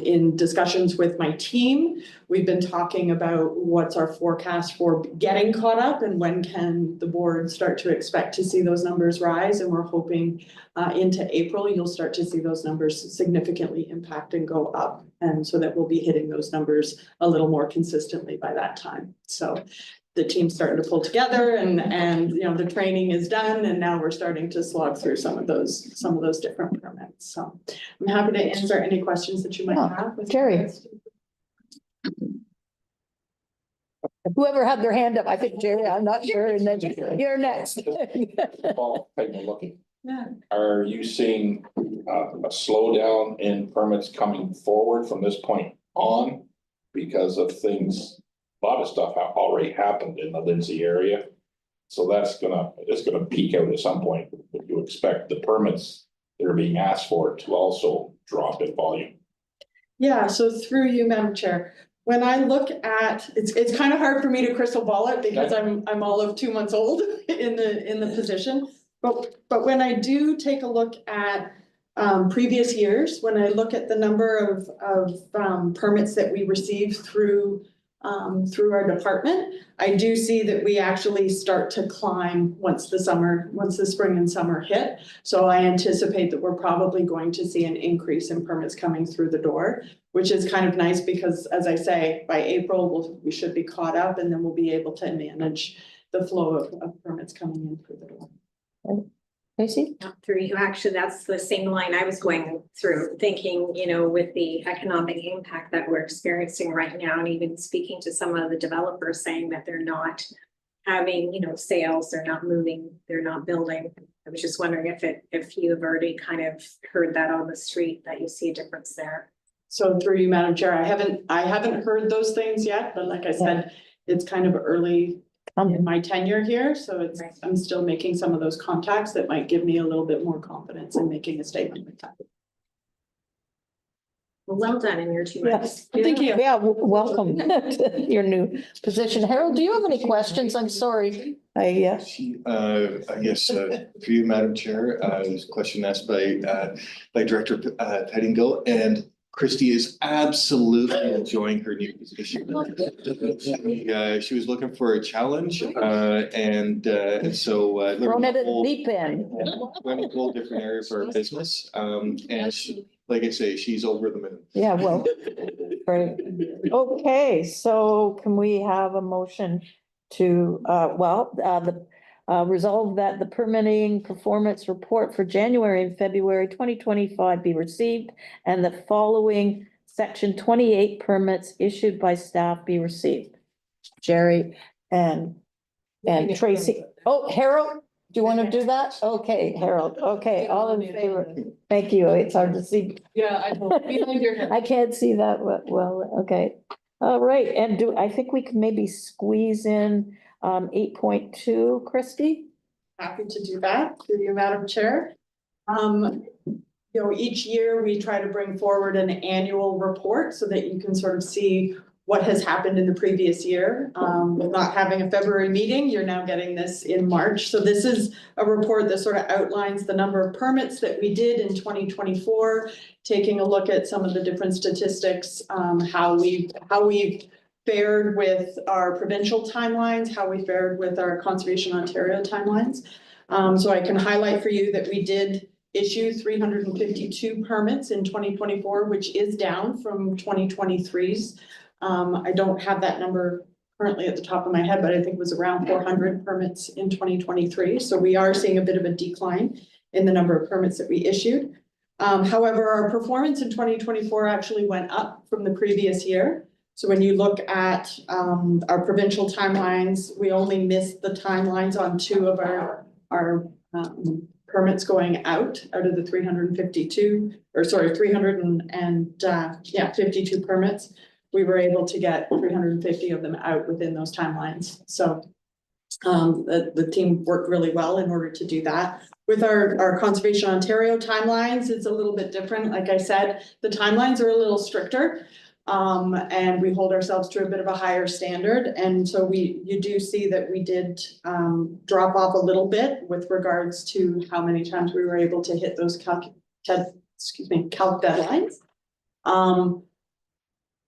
In discussions with my team, we've been talking about what's our forecast for getting caught up and when can the board start to expect to see those numbers rise. And we're hoping into April, you'll start to see those numbers significantly impact and go up. And so that we'll be hitting those numbers a little more consistently by that time. So the team's starting to pull together and you know, the training is done, and now we're starting to slog through some of those different permits. So I'm happy to answer any questions that you might have. Jerry. Whoever had their hand up, I think Jerry, I'm not sure, and then you're next. Well, taking a look at, Yeah. are you seeing a slowdown in permits coming forward from this point on? Because of things, a lot of stuff already happened in the Lindsay area. So it's gonna peak out at some point. Would you expect the permits that are being asked for to also drop in volume? Yeah, so through you, Madam Chair, when I look at, it's kind of hard for me to crystal ball it because I'm all of 2 months old in the position. But when I do take a look at previous years, when I look at the number of permits that we received through our department, I do see that we actually start to climb once the spring and summer hit. So I anticipate that we're probably going to see an increase in permits coming through the door, which is kind of nice because, as I say, by April, we should be caught up, and then we'll be able to manage the flow of permits coming in through the door. Casey? Through you, actually, that's the same line I was going through, thinking, you know, with the economic impact that we're experiencing right now, and even speaking to some of the developers saying that they're not having, you know, sales, they're not moving, they're not building. I was just wondering if you've already kind of heard that on the street, that you see a difference there. So through you, Madam Chair, I haven't heard those things yet, but like I said, it's kind of early in my tenure here, so I'm still making some of those contacts that might give me a little bit more confidence in making a statement like that. Well done in your 2 months. Yes. Thank you. Yeah, welcome to your new position. Harold, do you have any questions? I'm sorry. She, yes, for you, Madam Chair, there's a question asked by Director Pettingill, and Christy is absolutely enjoying her new position. She was looking for a challenge, and so. Thrown at a deep end. Went a whole different area for our business, and she, like I say, she's over the moon. Yeah, well, great. Okay, so can we have a motion to, resolve that the permitting performance report for January and February 2025 be received, and the following section 28 permits issued by staff be received? Jerry and Tracy. Oh, Harold, do you want to do that? Okay, Harold. Okay, all in favor. Thank you. It's hard to see. Yeah, I know, behind your head. I can't see that well, okay. All right, and I think we can maybe squeeze in 8.2, Christy? Happy to do that through you, Madam Chair. Each year we try to bring forward an annual report so that you can sort of see what has happened in the previous year. With not having a February meeting, you're now getting this in March. So this is a report that sort of outlines the number of permits that we did in 2024, taking a look at some of the different statistics, how we fared with our provincial timelines, how we fared with our Conservation Ontario timelines. So I can highlight for you that we did issue 352 permits in 2024, which is down from 2023's. I don't have that number currently at the top of my head, but I think it was around 400 permits in 2023. So we are seeing a bit of a decline in the number of permits that we issued. However, our performance in 2024 actually went up from the previous year. So when you look at our provincial timelines, we only missed the timelines on 2 of our permits going out of the 352, or sorry, 352 permits. We were able to get 350 of them out within those timelines. So the team worked really well in order to do that. With our Conservation Ontario timelines, it's a little bit different. Like I said, the timelines are a little stricter. And we hold ourselves to a bit of a higher standard. And so you do see that we did drop off a little bit with regards to how many times we were able to hit those calc deadlines.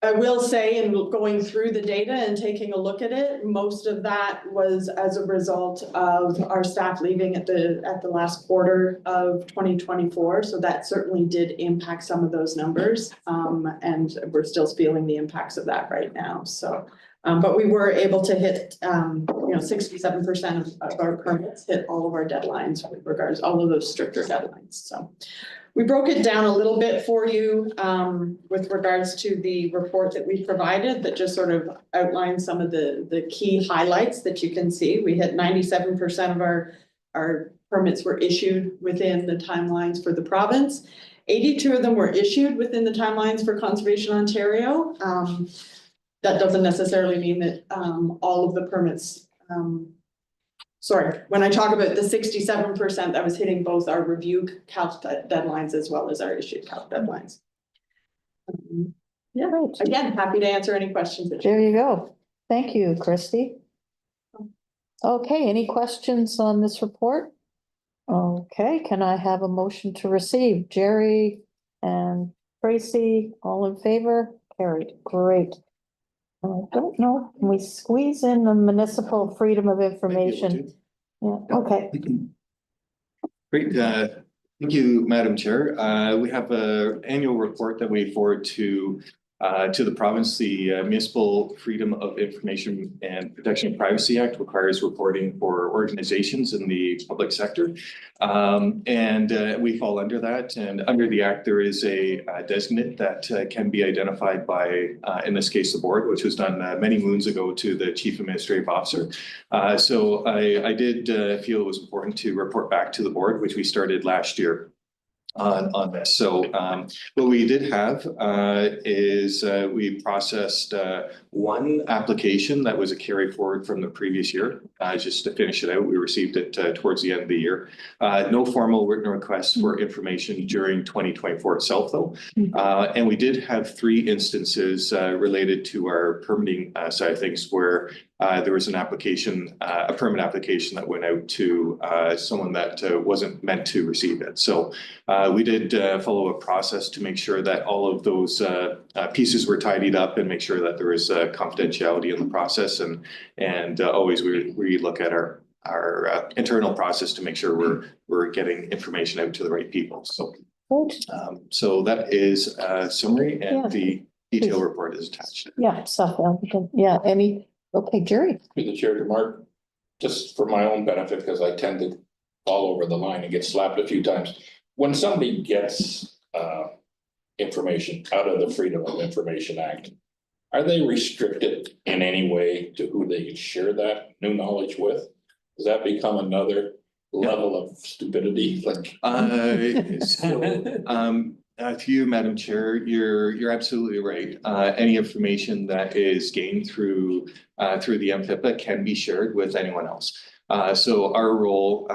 I will say, in going through the data and taking a look at it, most of that was as a result of our staff leaving at the last quarter of 2024. So that certainly did impact some of those numbers. And we're still feeling the impacts of that right now. So, but we were able to hit, 67% of our permits hit all of our deadlines with regards to all of those stricter deadlines. So we broke it down a little bit for you with regards to the report that we provided that just sort of outlines some of the key highlights that you can see. We hit 97% of our permits were issued within the timelines for the province. 82 of them were issued within the timelines for Conservation Ontario. That doesn't necessarily mean that all of the permits, sorry, when I talk about the 67%, that was hitting both our review calc deadlines as well as our issued calc deadlines. Yeah, Right. again, happy to answer any questions. There you go. Thank you, Christy. Okay, any questions on this report? Okay, can I have a motion to receive? Jerry and Tracy, all in favor? Carried. Great. I don't know, can we squeeze in the municipal freedom of information? Yeah, okay. Great, thank you, Madam Chair. We have an annual report that we forward to To the province, the Municipal Freedom of Information and Protection of Privacy Act requires reporting for organizations in the public sector. And we fall under that. And under the act, there is a designate that can be identified by, in this case, the board, which was done many moons ago to the Chief Administrative Officer. So I did feel it was important to report back to the board, which we started last year on this. So what we did have is we processed one application that was a carry forward from the previous year. Just to finish it out, we received it towards the end of the year. No formal written requests for information during 2024 itself, though. And we did have 3 instances related to our permitting side of things where there was an application, a permit application that went out to someone that wasn't meant to receive it. So we did follow a process to make sure that all of those pieces were tidied up and make sure that there was confidentiality in the process. And always we look at our internal process to make sure we're getting information out to the right people. So so that is a summary, and the detailed report is attached. Yeah, self-applicant, yeah, okay, Jerry. Through the chair to Mark, just for my own benefit, because I tend to fall over the line and get slapped a few times. When somebody gets information out of the Freedom of Information Act, are they restricted in any way to who they can share that new knowledge with? Does that become another level of stupidity? Like, To you, Madam Chair, you're absolutely right. Any information that is gained through the MFIPA can be shared with anyone else. So our role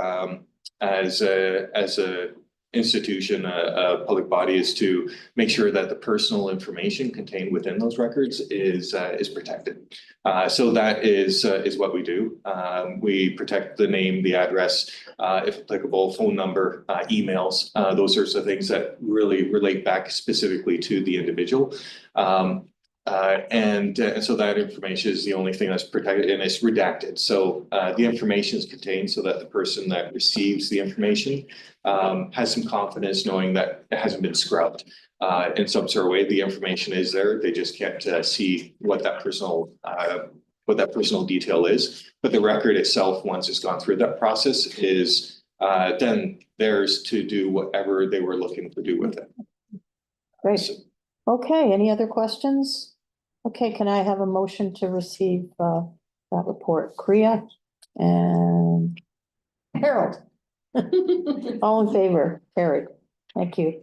as a institution, a public body, is to make sure that the personal information contained within those records is protected. So that is what we do. We protect the name, the address, if applicable, phone number, emails, those sorts of things that really relate back specifically to the individual. And so that information is the only thing that's protected, and it's redacted. So the information is contained so that the person that receives the information has some confidence knowing that it hasn't been scrubbed in some sort of way. The information is there. They just can't see what that personal detail is. But the record itself, once it's gone through that process, is then theirs to do whatever they were looking to do with it. Great. Okay, any other questions? Okay, can I have a motion to receive that report? Kriya and Harold. All in favor? Carried. Thank you.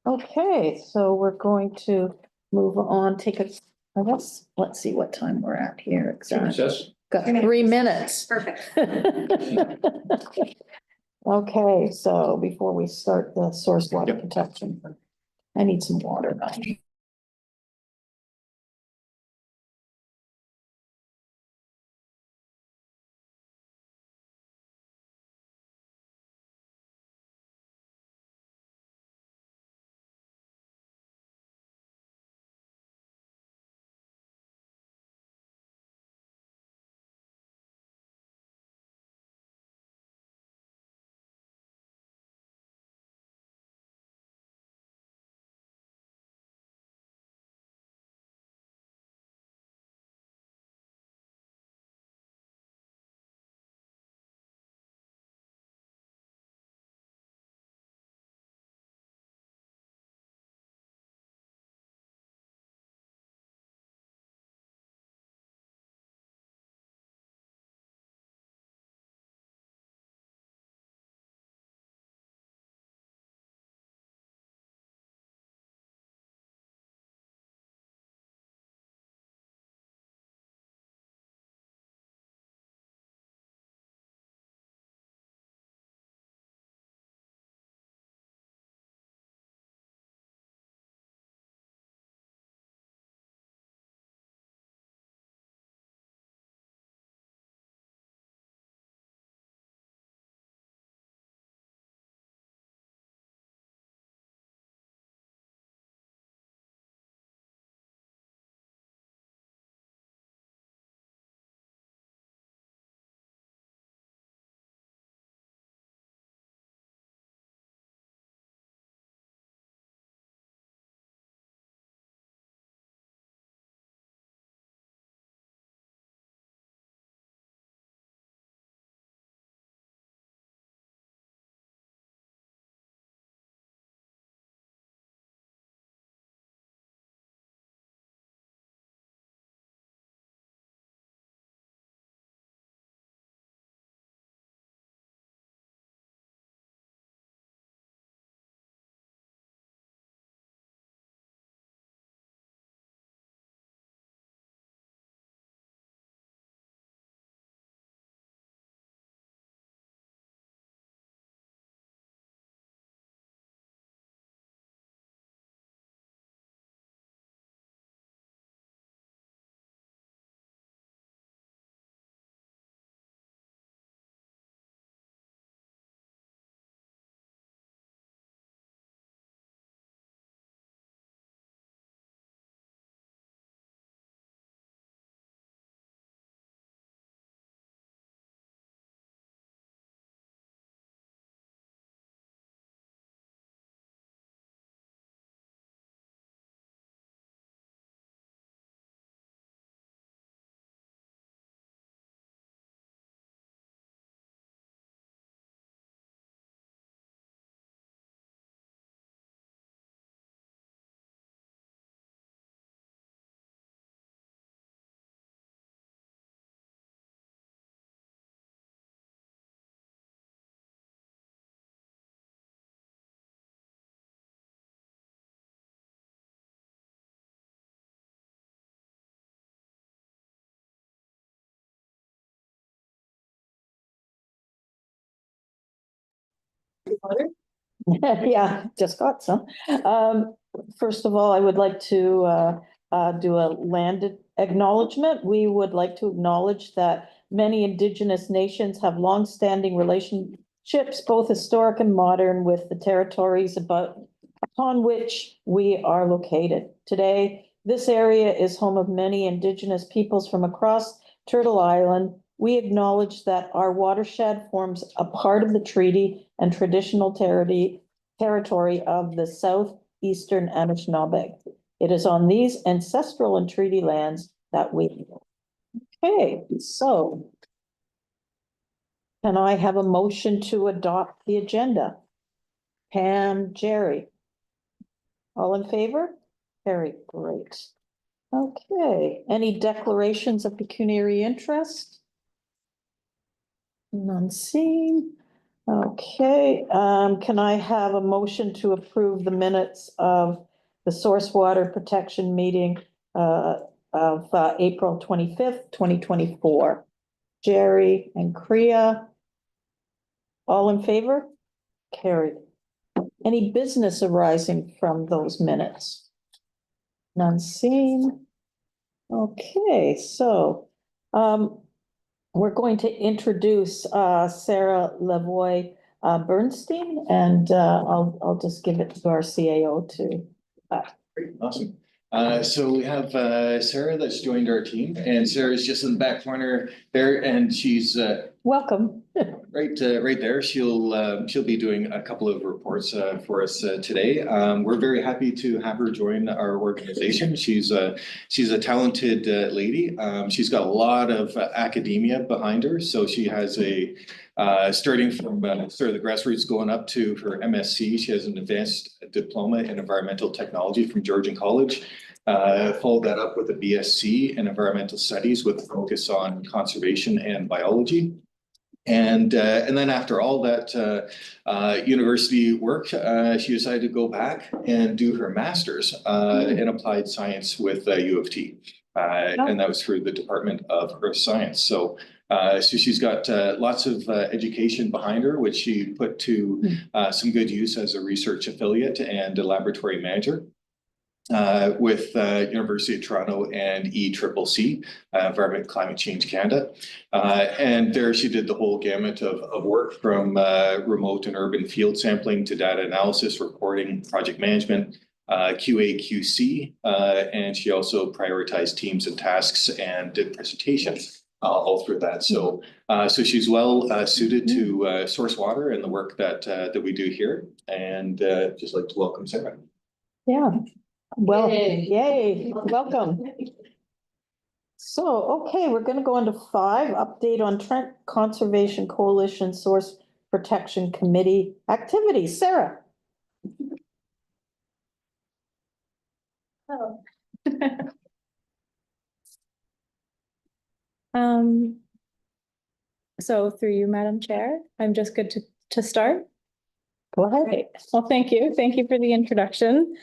Okay, so we're going to move on, I guess, let's see what time we're at here exactly. Got 3 minutes. Perfect. Okay, so before we start the source water protection, I need some water now. Yeah, just got some. First of all, I would like to do a land acknowledgement. We would like to acknowledge that many Indigenous nations have longstanding relationships, both historic and modern, with the territories upon which we are located. Today, this area is home of many Indigenous peoples from across Turtle Island. We acknowledge that our watershed forms a part of the treaty and traditional territory of the southeastern Anishinaabe. It is on these ancestral and treaty lands that we. Okay, so. Can I have a motion to adopt the agenda? Pam, Jerry. All in favor? Very great. Okay, any declarations of pecuniary interest? None seen. Okay, can I have a motion to approve the minutes of the source water protection meeting of April 25th, 2024? Jerry and Kriya. All in favor? Carried. Any business arising from those minutes? None seen. Okay, so we're going to introduce Sarah Lavoie Bernstein, and I'll just give it to our CAO to. Great, awesome. So we have Sarah that's joined our team, and Sarah's just in the back corner there, and she's Welcome. right there. She'll be doing a couple of reports for us today. We're very happy to have her join our organization. She's a talented lady. She's got a lot of academia behind her, so she has starting from sort of the grassroots going up to her MSc. She has an advanced diploma in environmental technology from Georgian College. Followed that up with a BSc in environmental studies with a focus on conservation and biology. And then after all that university work, she decided to go back and do her master's in applied science with U of T. And that was through the Department of Earth Science. So she's got lots of education behind her, which she put to some good use as a research affiliate and a laboratory manager. With University of Toronto and ECCC, Environment Climate Change Canada. And there she did the whole gamut of work from remote and urban field sampling to data analysis, reporting, project management, QA, QC, and she also prioritized teams and tasks and did presentations all through that. So she's well suited to source water and the work that we do here. And just like to welcome Sarah. Yeah. Well, Yay. yay, welcome. So, okay, we're gonna go into 5, update on Trent Conservation Coalition Source Protection Committee activities. Sarah. Oh. So through you, Madam Chair, I'm just good to start. Go ahead. Great. Well, thank you. Thank you for the introduction.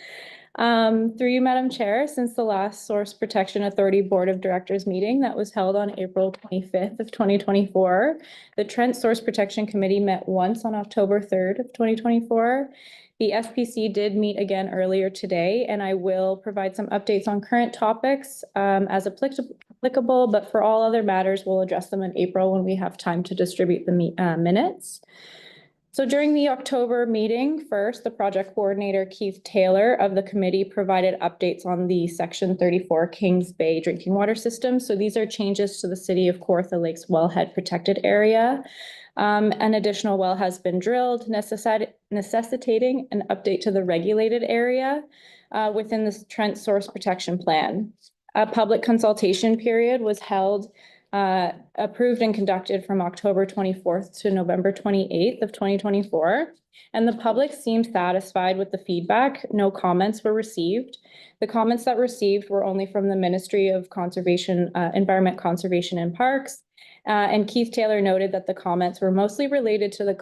Through you, Madam Chair, since the last Source Protection Authority Board of Directors meeting that was held on April 25th of 2024, the Trent Source Protection Committee met once on October 3rd of 2024. The SPC did meet again earlier today, and I will provide some updates on current topics as applicable, but for all other matters, we'll address them in April when we have time to distribute the minutes. So during the October meeting, first, the project coordinator, Keith Taylor of the committee, provided updates on the Section 34 Kings Bay drinking water system. So these are changes to the City of Kawartha Lakes wellhead protected area. An additional well has been drilled, necessitating an update to the regulated area within the Trent Source Protection Plan. A public consultation period was held approved and conducted from October 24th to November 28th of 2024. And the public seemed satisfied with the feedback. No comments were received. The comments that received were only from the Ministry of Conservation, Environment, Conservation and Parks. And Keith Taylor noted that the comments were mostly related to the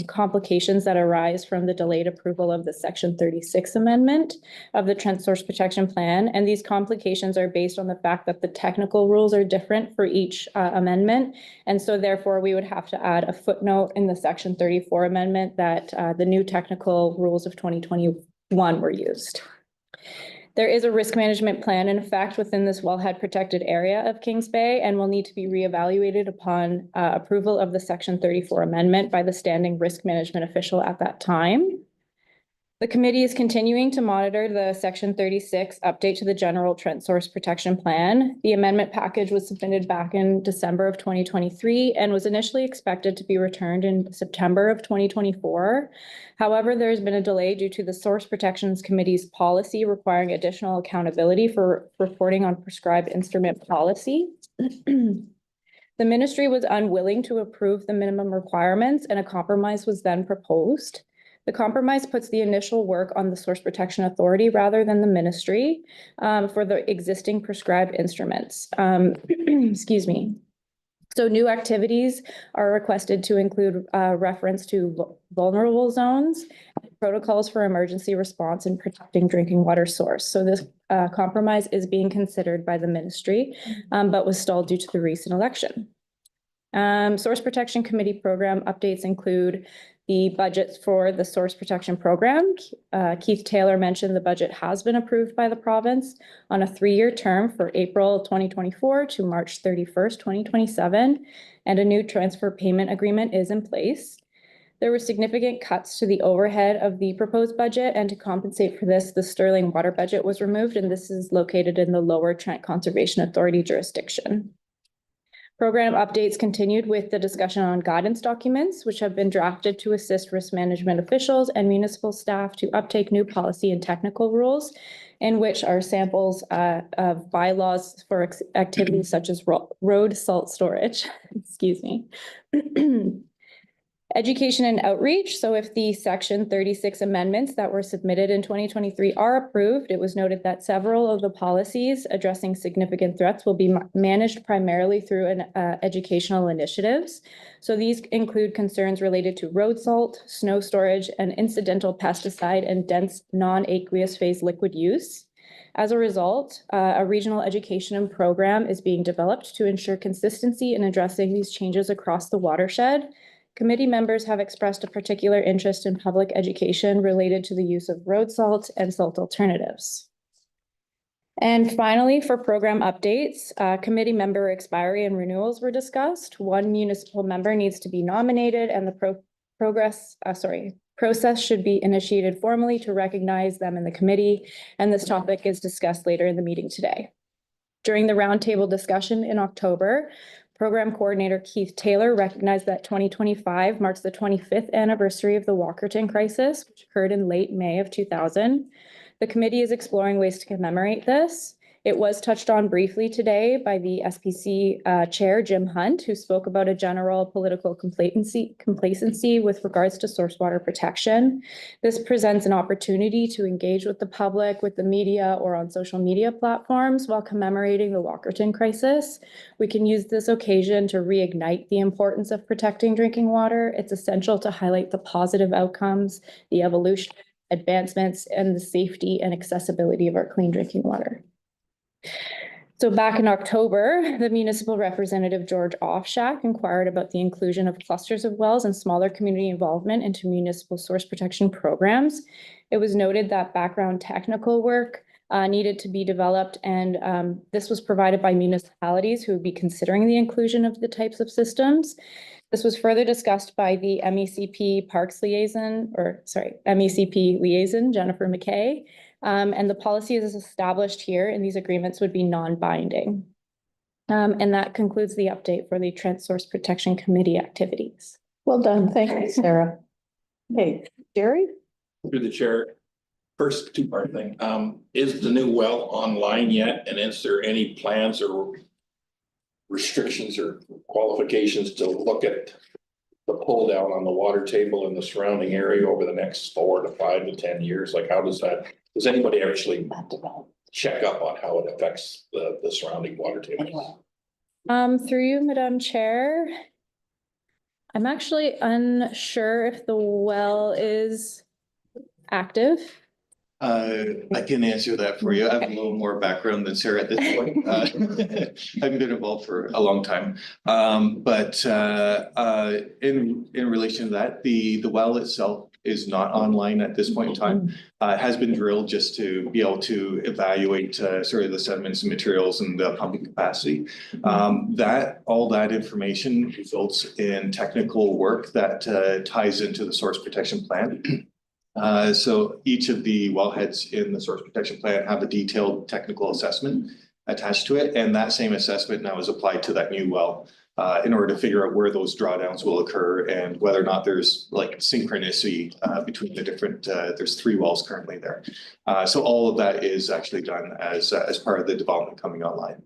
complications that arise from the delayed approval of the Section 36 amendment of the Trent Source Protection Plan. And these complications are based on the fact that the technical rules are different for each amendment. And so therefore we would have to add a footnote in the Section 34 amendment that that the new technical rules of 2021 were used. There is a risk management plan in effect within this wellhead protected area of Kings Bay and will need to be reevaluated upon approval of the Section 34 amendment by the standing risk management official at that time. The committee is continuing to monitor the Section 36 update to the General Trent Source Protection Plan. The amendment package was submitted back in December of 2023 and was initially expected to be returned in September of 2024. However, there's been a delay due to the Source Protections Committee's policy requiring additional accountability for reporting on prescribed instrument policy. The ministry was unwilling to approve the minimum requirements, and a compromise was then proposed. The compromise puts the initial work on the Source Protection Authority rather than the ministry for the existing prescribed instruments. Excuse me. So new activities are requested to include reference to vulnerable zones, protocols for emergency response, and protecting drinking water source. So this compromise is being considered by the ministry, but was stalled due to the recent election. Source Protection Committee program updates include the budgets for the Source Protection Program. Keith Taylor mentioned the budget has been approved by the province on a 3-year term for April 2024 to March 31st, 2027, and a new transfer payment agreement is in place. There were significant cuts to the overhead of the proposed budget, and to compensate for this, the Sterling water budget was removed, and this is located in the Lower Trent Conservation Authority jurisdiction. Program updates continued with the discussion on guidance documents, which have been drafted to assist risk management officials and municipal staff to uptake new policy and technical rules, in which are samples of bylaws for activities such as road salt storage. Excuse me. Education and outreach. So if the Section 36 amendments that were submitted in 2023 are approved, it was noted that several of the policies addressing significant threats will be managed primarily through educational initiatives. So these include concerns related to road salt, snow storage, and incidental pesticide and dense non-aqueous phase liquid use. As a result, a regional education program is being developed to ensure consistency in addressing these changes across the watershed. Committee members have expressed a particular interest in public education related to the use of road salt and salt alternatives. And finally, for program updates, committee member expiry and renewals were discussed. One municipal member needs to be nominated, and the process should be initiated formally to recognize them in the committee, and this topic is discussed later in the meeting today. During the roundtable discussion in October, Program Coordinator Keith Taylor recognized that 2025 marks the 25th anniversary of the Walkerton crisis, which occurred in late May of 2000. The committee is exploring ways to commemorate this. It was touched on briefly today by the SPC Chair, Jim Hunt, who spoke about a general political complacency with regards to source water protection. This presents an opportunity to engage with the public, with the media, or on social media platforms while commemorating the Walkerton crisis. We can use this occasion to reignite the importance of protecting drinking water. It's essential to highlight the positive outcomes, the evolution, advancements, and the safety and accessibility of our clean drinking water. So back in October, the municipal representative George Offshack inquired about the inclusion of clusters of wells and smaller community involvement into municipal source protection programs. It was noted that background technical work needed to be developed, and this was provided by municipalities who would be considering the inclusion of the types of systems. This was further discussed by the MECP MECP liaison, Jennifer McKay. And the policy is established here, and these agreements would be non-binding. And that concludes the update for the Trent Source Protection Committee activities. Well done. Thank you, Sarah. Okay, Jerry? Through the chair, first two-part thing, is the new well online yet? And is there any plans or restrictions or qualifications to look at the pull down on the water table in the surrounding area over the next 4 to 5 to 10 years? Like, how does that, does anybody actually check up on how it affects the surrounding water tables? Through you, Madam Chair. I'm actually unsure if the well is active. I can answer that for you. I have a little more background than Sarah at this point. I've been involved for a long time. But in relation to that, the well itself is not online at this point in time. Has been drilled just to be able to evaluate sort of the sediments and materials and the pumping capacity. All that information results in technical work that ties into the source protection plan. So each of the wellheads in the source protection plan have a detailed technical assessment attached to it, and that same assessment now is applied to that new well in order to figure out where those drawdowns will occur and whether or not there's like synchronicity between the different, there's 3 wells currently there. So all of that is actually done as part of the development coming online.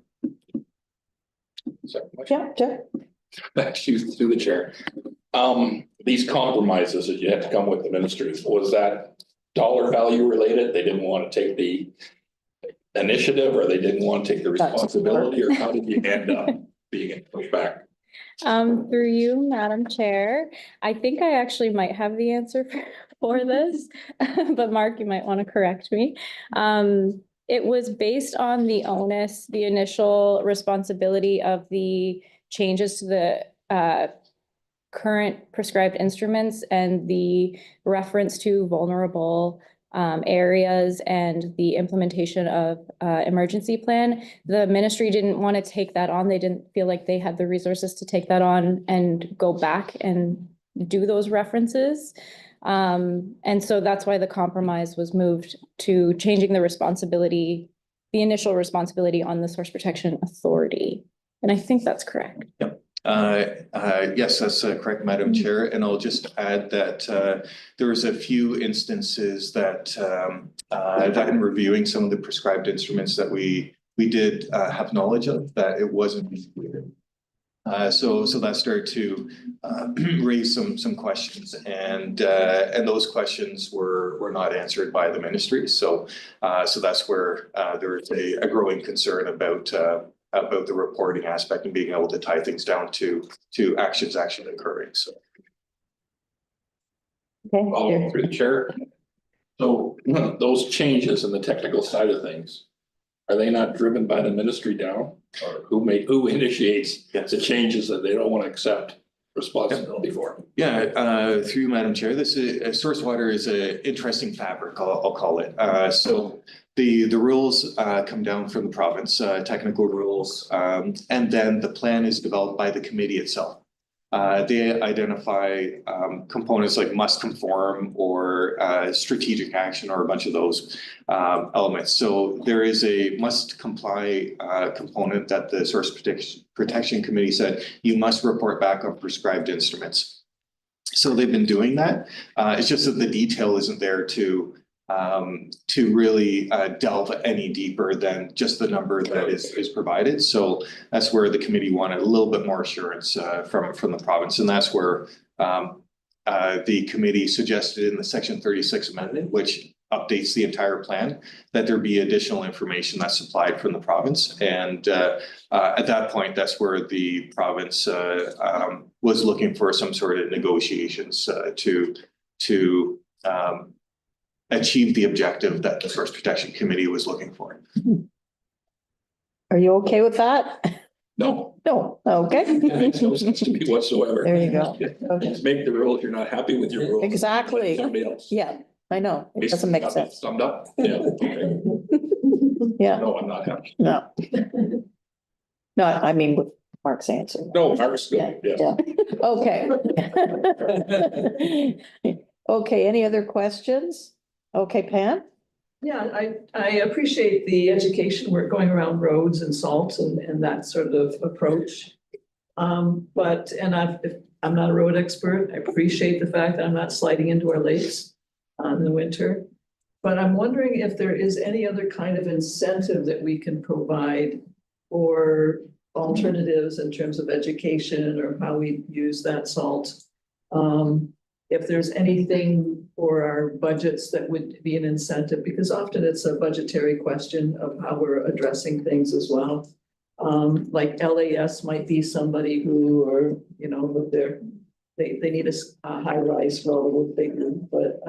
Yeah, Jeff? Back you through the chair. These compromises that you had to come with the ministries, was that dollar value related? They didn't want to take the initiative, or they didn't want to take the responsibility, or how did you end up being pushed back? Through you, Madam Chair, I think I actually might have the answer for this, but Mark, you might want to correct me. It was based on the onus, the initial responsibility of the changes to the current prescribed instruments and the reference to vulnerable areas and the implementation of emergency plan. The ministry didn't want to take that on. They didn't feel like they had the resources to take that on and go back and do those references. And so that's why the compromise was moved to changing the responsibility, the initial responsibility on the Source Protection Authority. And I think that's correct. Yep. Yes, that's correct, Madam Chair. And I'll just add that there was a few instances that that in reviewing some of the prescribed instruments that we did have knowledge of, that it wasn't included. So that started to raise some questions, and those questions were not answered by the ministry. So that's where there is a growing concern about the reporting aspect and being able to tie things down to actions actually occurring. So. Okay. Follow through the chair. So those changes in the technical side of things, are they not driven by the ministry down, or who initiates the changes that they don't want to accept responsibility for? Yeah, through you, Madam Chair, this is source water is an interesting fabric, I'll call it. So the rules come down from the province, technical rules, and then the plan is developed by the committee itself. They identify components like must conform or strategic action, or a bunch of those elements. So there is a must comply component that the Source Protection Committee said you must report back on prescribed instruments. So they've been doing that. It's just that the detail isn't there to really delve any deeper than just the number that is provided. So that's where the committee wanted a little bit more assurance from the province, and that's where the committee suggested in the Section 36 amendment, which updates the entire plan, that there be additional information that's supplied from the province. And at that point, that's where the province was looking for some sort of negotiations to achieve the objective that the Source Protection Committee was looking for. Are you okay with that? No. No, okay. It makes no sense to me whatsoever. There you go. Okay. Just make the rules. You're not happy with your rules. Exactly. Somebody else. Yeah, I know. It doesn't make sense. Summed up. Yeah. Okay. Yeah, No, I'm not happy. no. No, I mean with Mark's answer. No, Mark's Yeah, good. Yeah. yeah, okay. Okay, any other questions? Okay, Pam? Yeah, I appreciate the education work going around roads and salt and that sort of approach. I'm not a road expert. I appreciate the fact that I'm not sliding into our lakes in the winter. But I'm wondering if there is any other kind of incentive that we can provide for alternatives in terms of education or how we use that salt. If there's anything for our budgets that would be an incentive, because often it's a budgetary question of how we're addressing things as well. Like LAS might be somebody who, or, you know, with their, they need a high rise road, bigger, but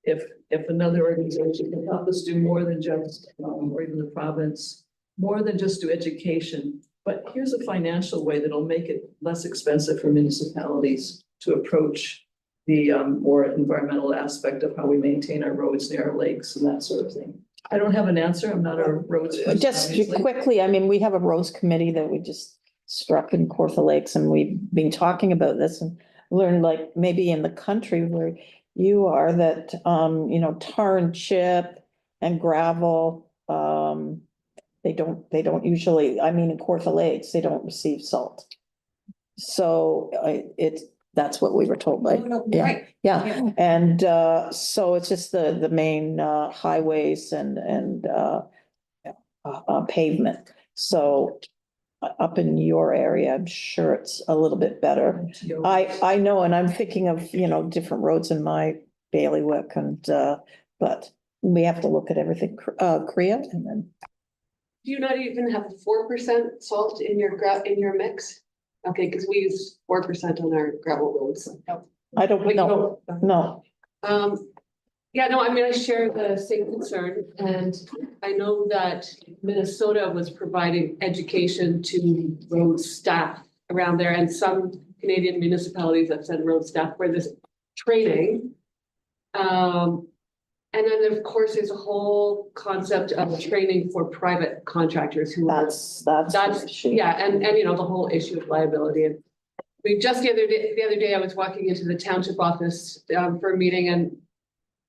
if another organization can help us do more than just, or even the province, more than just do education, but here's a financial way that'll make it less expensive for municipalities to approach the more environmental aspect of how we maintain our roads near our lakes and that sort of thing. I don't have an answer. I'm not a roads person, Just obviously. quickly, I mean, we have a roads committee that we just struck in Kawartha Lakes, and we've been talking about this and learned, like, maybe in the country where you are, that, you know, tar and chip and gravel, they don't usually, I mean, in Kawartha Lakes, they don't receive salt. So that's what we were told by, yeah, Right. yeah. And so it's just the main highways and pavement. So up in your area, I'm sure it's a little bit better. I know, and I'm thinking of, you know, different roads in my bailiwick and but we have to look at everything, Korea, and then. Do you not even have 4% salt in your mix? Okay, because we use 4% on our gravel roads. I don't know, no. Yeah, no, I mean, I share the same concern, and I know that Minnesota was providing education to road staff around there, and some Canadian municipalities have sent road staff for this training. And then, of course, there's a whole concept of training for private contractors who are. That's the issue. Yeah, and you know, the whole issue of liability. And we just the other day, I was walking into the township office for a meeting, and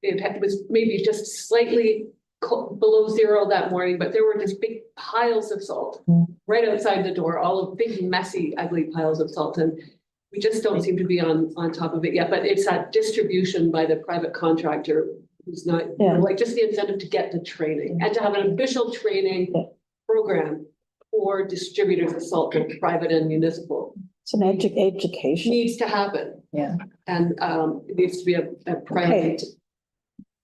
it was maybe just slightly below zero that morning, but there were just big piles of salt right outside the door, all of big, messy, ugly piles of salt. And we just don't seem to be on top of it yet, but it's that distribution by the private contractor who's not, like, just the incentive to get the training and to have an official training program for distributors of salt, both private and municipal. It's an education. Needs to happen. Yeah. And it needs to be a priority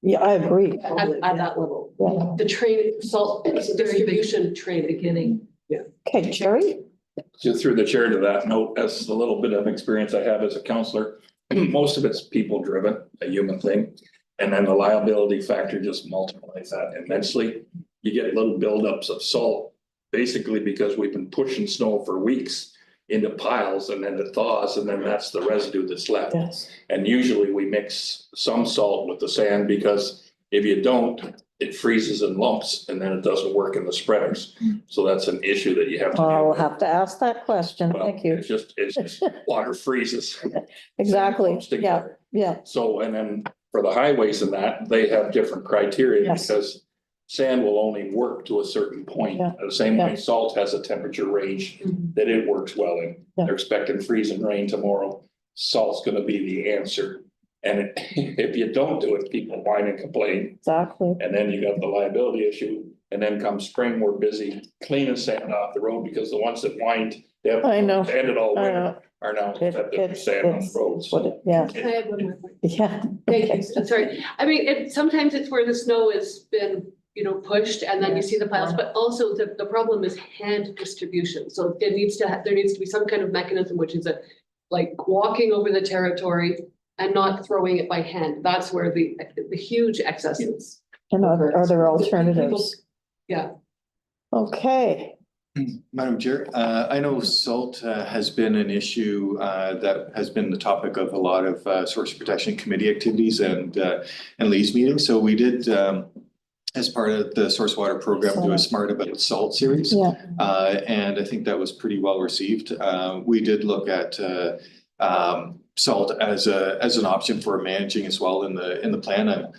Yeah, I agree. at that level. Yeah. The training, salt distribution training. Beginning. Okay, Jerry? Just through the chair to that note, as the little bit of experience I have as a counselor, most of it's people driven, a human thing. And then the liability factor just multiplies that immensely. You get little buildups of salt, basically because we've been pushing snow for weeks into piles, and then it thaws, and then that's the residue that's left. Yes. And usually we mix some salt with the sand, because if you don't, it freezes in lumps, and then it doesn't work in the spreaders. So that's an issue that you have to. I'll have to ask that question. Well, Thank you. It's just water freezes. Exactly. Clumps Yeah, together. yeah. So, and then for the highways and that, they have different criteria, Yes. because sand will only work to a certain point. Yeah. The same way Yeah. salt has a temperature range that it works well in. Yeah. They're expecting freezing rain tomorrow. Salt's gonna be the answer. And if you don't do it, people whine and complain. Exactly. And then you got the liability issue. And then come spring, we're busy cleaning sand off the road, because the ones that whined, they have I know. ended all I winter, know. are now It- accepted it's- sand on the it's roads. what it- Yeah, I have one more point. yeah. Thank you. Sorry. I mean, sometimes it's where the snow has been, you know, pushed, and then you see the piles, but also the problem is hand distribution. So there needs to be some kind of mechanism, which is like walking over the territory and not throwing it by hand. That's where the huge excess is. And are there alternatives? Yeah. Okay, Madam Chair, I know salt has been an issue that has been the topic of a lot of Source Protection Committee activities and Lee's meetings. So we did, as part of the Source Water Program, do a Smart About Salt series. yeah, And I think that was pretty well received. We did look at salt as an option for managing as well in the plan.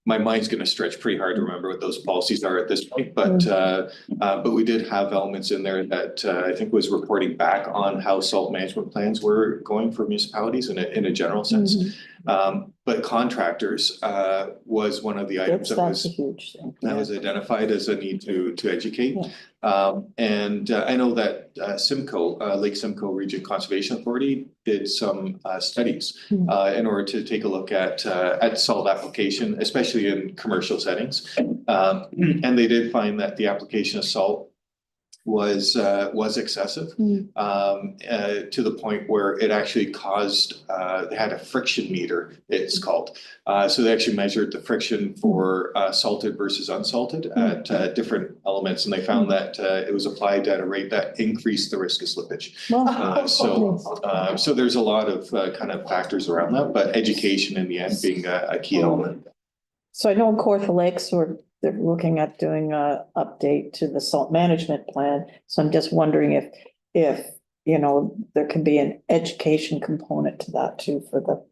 My mind's gonna stretch pretty hard to remember what those policies are at this point, but we did have elements in there that I think was reporting back on how salt management plans were going for municipalities in a general sense. But contractors was one of the items that's a huge thing. that was identified as a need to educate. And I know that Simcoe, Lake Simcoe Region Conservation Authority did some studies in order to take a look at salt application, especially in commercial settings. And they did find that the application of salt was excessive. To the point where it actually caused, they had a friction meter, it's called. So they actually measured the friction for salted versus unsalted at different elements, and they found that it was applied at a rate that increased the risk of slippage. So there's a lot of kind of factors around that, but education in the end being a key element. So I know in Kawartha Lakes, they're looking at doing a update to the salt management plan. So I'm just wondering if, you know, there can be an education component to that too for the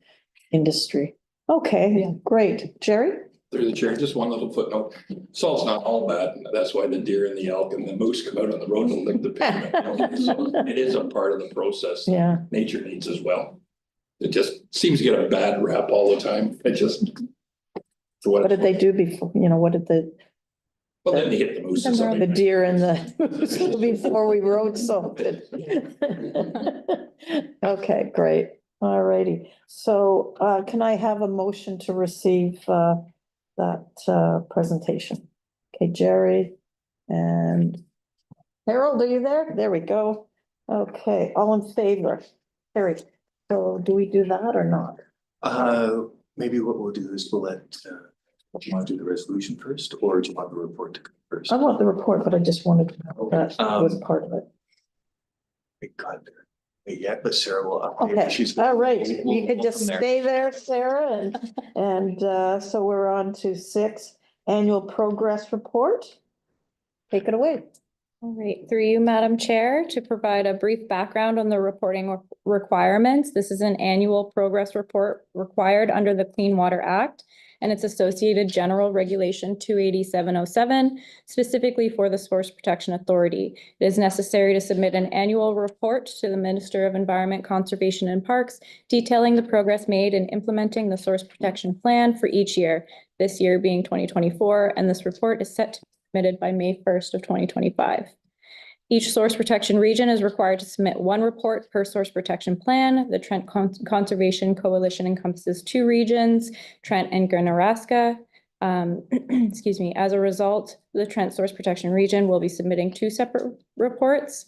industry. Okay, great. Jerry? Through the chair, just one little footnote. Salt's not all bad. That's why the deer and the elk and the moose come out on the road and lick the pavement. So it is a part of the process. Yeah. Nature needs as well. It just seems to get a bad rap all the time. It just. What did they do before, you know, what did Well, then they hit the moose or the something. deer and the, before we road salted? Okay, great. All righty. So can I have a motion to receive that presentation? Okay, Jerry and Harold, are you there? There we go. Okay, all in favor? Harry, so do we do that or not? Maybe what we'll do is we'll let, do you want to do the resolution first, or do you want the report to come first? I want the report, but I just wanted to know that was part of it. We got there. Yeah, but Sarah will update. Okay, She's. all right. We'll You could go just from there. stay there, Sarah, and so we're on to 6, annual progress report. Take it away. All right, through you, Madam Chair, to provide a brief background on the reporting requirements. This is an annual progress report required under the Clean Water Act and its associated General Regulation 28707, specifically for the Source Protection Authority. It is necessary to submit an annual report to the Minister of Environment, Conservation and Parks detailing the progress made in implementing the Source Protection Plan for each year, this year being 2024, and this report is set to be submitted by May 1st of 2025. Each source protection region is required to submit one report per source protection plan. The Trent Conservation Coalition encompasses 2 regions, Trent and Ganaraska. Excuse me. As a result, the Trent Source Protection Region will be submitting 2 separate reports.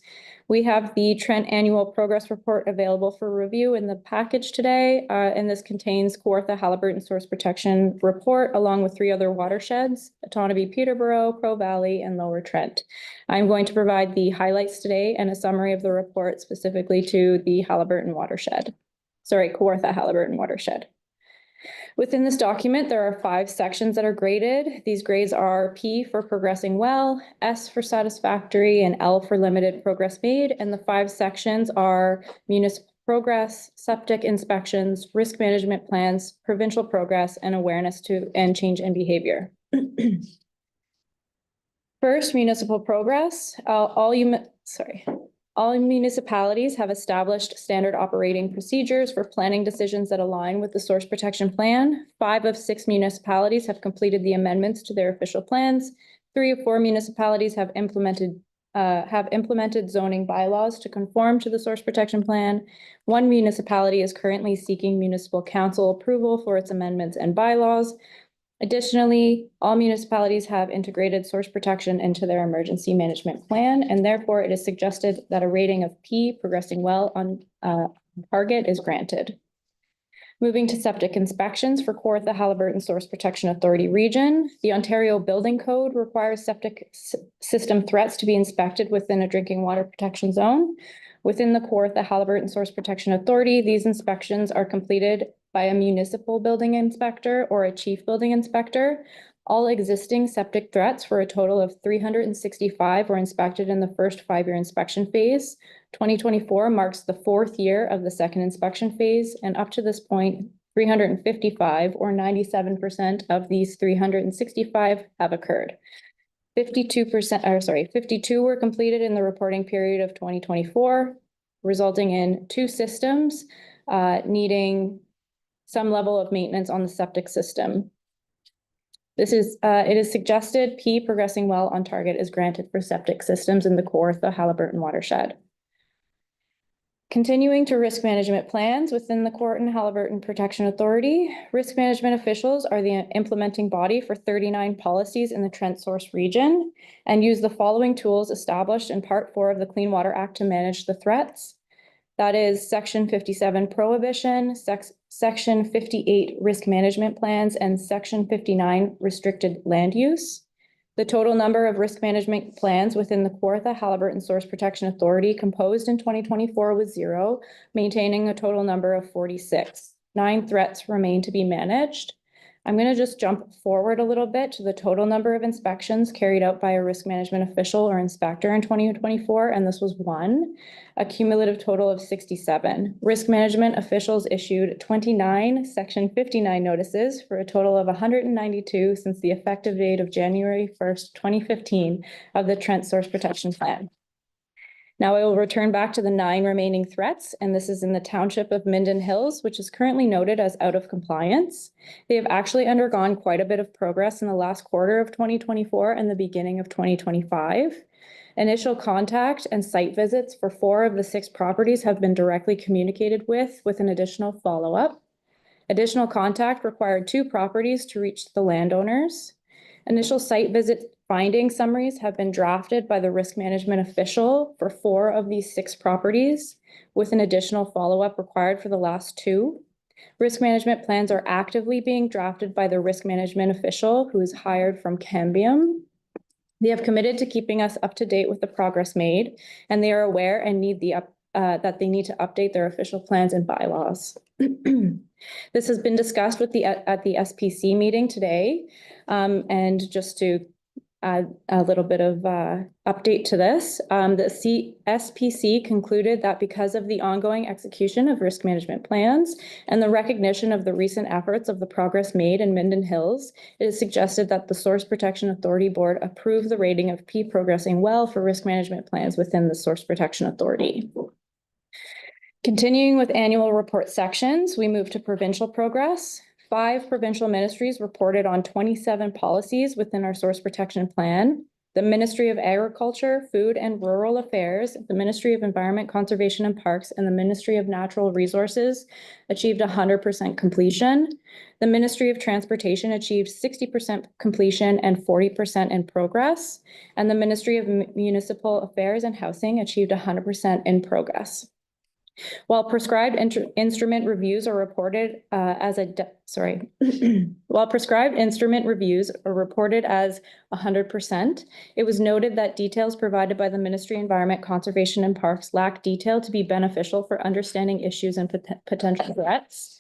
We have the Trent Annual Progress Report available for review in the package today, and this contains Kawartha Haliburton Source Protection Report, along with 3 other watersheds, Otonabee, Peterborough, Crow Valley, and Lower Trent. I'm going to provide the highlights today and a summary of the report specifically to the Haliburton watershed. Sorry, Kawartha Haliburton watershed. Within this document, there are 5 sections that are graded. These grades are P for progressing well, S for satisfactory, and L for limited progress made. And the 5 sections are municipal progress, septic inspections, risk management plans, provincial progress, and awareness to and change in behavior. First, municipal progress. All municipalities have established standard operating procedures for planning decisions that align with the Source Protection Plan. 5 of 6 municipalities have completed the amendments to their official plans. 3 of 4 municipalities have implemented zoning bylaws to conform to the Source Protection Plan. 1 municipality is currently seeking municipal council approval for its amendments and bylaws. Additionally, all municipalities have integrated source protection into their emergency management plan, and therefore it is suggested that a rating of P, progressing well on target, is granted. Moving to septic inspections for Kawartha Haliburton Source Protection Authority region, the Ontario Building Code requires septic system threats to be inspected within a drinking water protection zone. Within the Kawartha Haliburton Source Protection Authority, these inspections are completed by a municipal building inspector or a chief building inspector. All existing septic threats, for a total of 365, were inspected in the first 5-year inspection phase. 2024 marks the 4th year of the second inspection phase, and up to this point, 355 or 97% of these 365 have occurred. 52 were completed in the reporting period of 2024, resulting in 2 systems needing some level of maintenance on the septic system. It is suggested P, progressing well on target, is granted for septic systems in the Kawartha Haliburton watershed. Continuing to risk management plans within the Corton Halliburton Protection Authority. Risk management officials are the implementing body for 39 policies in the Trent Source region and use the following tools established in Part 4 of the Clean Water Act to manage the threats. That is Section 57 prohibition, Section 58 risk management plans, and Section 59 restricted land use. The total number of risk management plans within the Kawartha Halliburton Source Protection Authority composed in 2024 was 0, maintaining a total number of 46. 9 threats remain to be managed. I'm going to just jump forward a little bit to the total number of inspections carried out by a risk management official or inspector in 2024, and this was 1, a cumulative total of 67. Risk management officials issued 29 Section 59 notices for a total of 192 since the effective date of January 1st, 2015 of the Trent Source Protection Plan. Now I will return back to the 9 remaining threats, and this is in the township of Minden Hills, which is currently noted as out of compliance. They have actually undergone quite a bit of progress in the last quarter of 2024 and the beginning of 2025. Initial contact and site visits for 4 of the 6 properties have been directly communicated with an additional follow-up. Additional contact required 2 properties to reach the landowners. Initial site visit finding summaries have been drafted by the risk management official for 4 of these 6 properties, with an additional follow-up required for the last 2. Risk management plans are actively being drafted by the risk management official who is hired from Cambium. They have committed to keeping us up to date with the progress made, and they are aware and that they need to update their official plans and bylaws. This has been discussed with at the SPC meeting today, and just to add a little bit of update to this, the SPC concluded that because of the ongoing execution of risk management plans and the recognition of the recent efforts of the progress made in Minden Hills, it is suggested that the Source Protection Authority Board approve the rating of P progressing well for risk management plans within the Source Protection Authority. Continuing with annual report sections, we move to provincial progress. 5 provincial ministries reported on 27 policies within our Source Protection Plan. The Ministry of Agriculture, Food and Rural Affairs, the Ministry of Environment, Conservation and Parks, and the Ministry of Natural Resources achieved 100% completion. The Ministry of Transportation achieved 60% completion and 40% in progress. And the Ministry of Municipal Affairs and Housing achieved 100% in progress. While prescribed instrument reviews are reported while prescribed instrument reviews are reported as 100%, it was noted that details provided by the Ministry of Environment, Conservation and Parks lack detail to be beneficial for understanding issues and potential threats.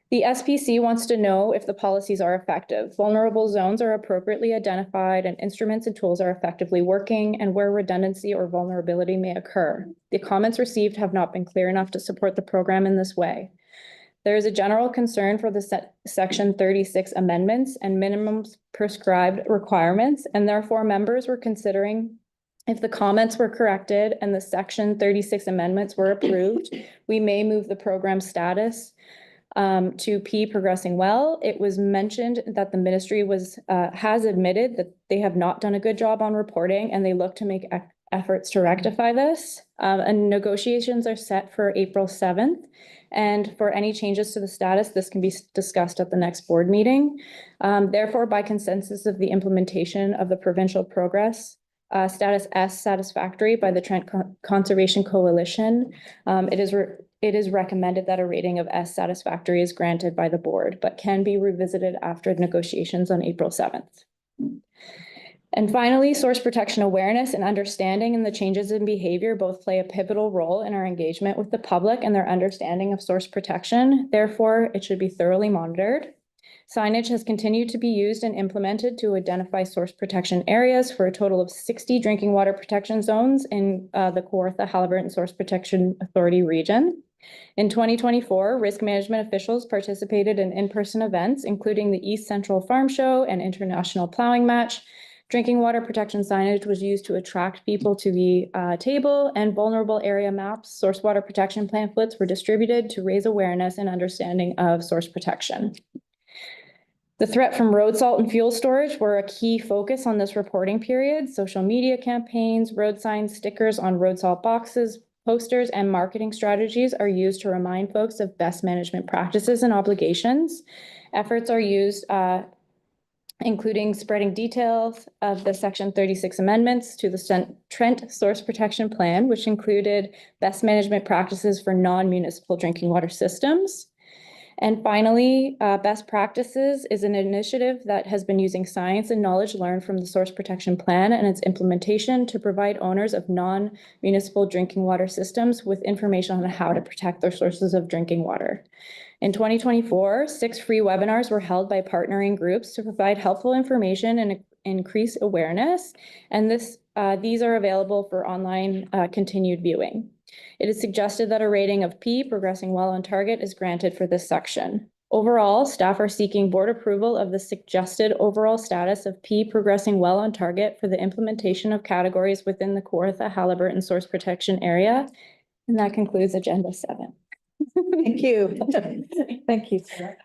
The SPC wants to know if the policies are effective, vulnerable zones are appropriately identified, and instruments and tools are effectively working, and where redundancy or vulnerability may occur. The comments received have not been clear enough to support the program in this way. There is a general concern for the Section 36 amendments and minimum prescribed requirements, and therefore members were considering if the comments were corrected and the Section 36 amendments were approved, we may move the program status to P progressing well. It was mentioned that the ministry has admitted that they have not done a good job on reporting, and they look to make efforts to rectify this. And negotiations are set for April 7th. And for any changes to the status, this can be discussed at the next board meeting. Therefore, by consensus of the implementation of the provincial progress, status S satisfactory by the Trent Conservation Coalition, it is recommended that a rating of S satisfactory is granted by the board, but can be revisited after negotiations on April 7th. And finally, source protection awareness and understanding and the changes in behavior both play a pivotal role in our engagement with the public and their understanding of source protection. Therefore, it should be thoroughly monitored. Signage has continued to be used and implemented to identify source protection areas for a total of 60 drinking water protection zones in the Kawartha Halliburton Source Protection Authority region. In 2024, risk management officials participated in in-person events, including the East Central Farm Show and International Plowing Match. Drinking water protection signage was used to attract people to the table, and vulnerable area maps, source water protection pamphlets were distributed to raise awareness and understanding of source protection. The threat from road salt and fuel storage were a key focus on this reporting period. Social media campaigns, road signs, stickers on road salt boxes, Posters and marketing strategies are used to remind folks of best management practices and obligations. Efforts are used, including spreading details of the Section 36 amendments to the Trent Source Protection Plan, which included best management practices for non-municipal drinking water systems. And finally, best practices is an initiative that has been using science and knowledge learned from the Source Protection Plan and its implementation to provide owners of non-municipal drinking water systems with information on how to protect their sources of drinking water. In 2024, 6 free webinars were held by partnering groups to provide helpful information and increase awareness. And these are available for online continued viewing. It is suggested that a rating of P, progressing well on target, is granted for this section. Overall, staff are seeking board approval of the suggested overall status of P, progressing well on target for the implementation of categories within the Kawartha Haliburton Source Protection Area. And that concludes Agenda 7. Thank you. Thank you, Sarah.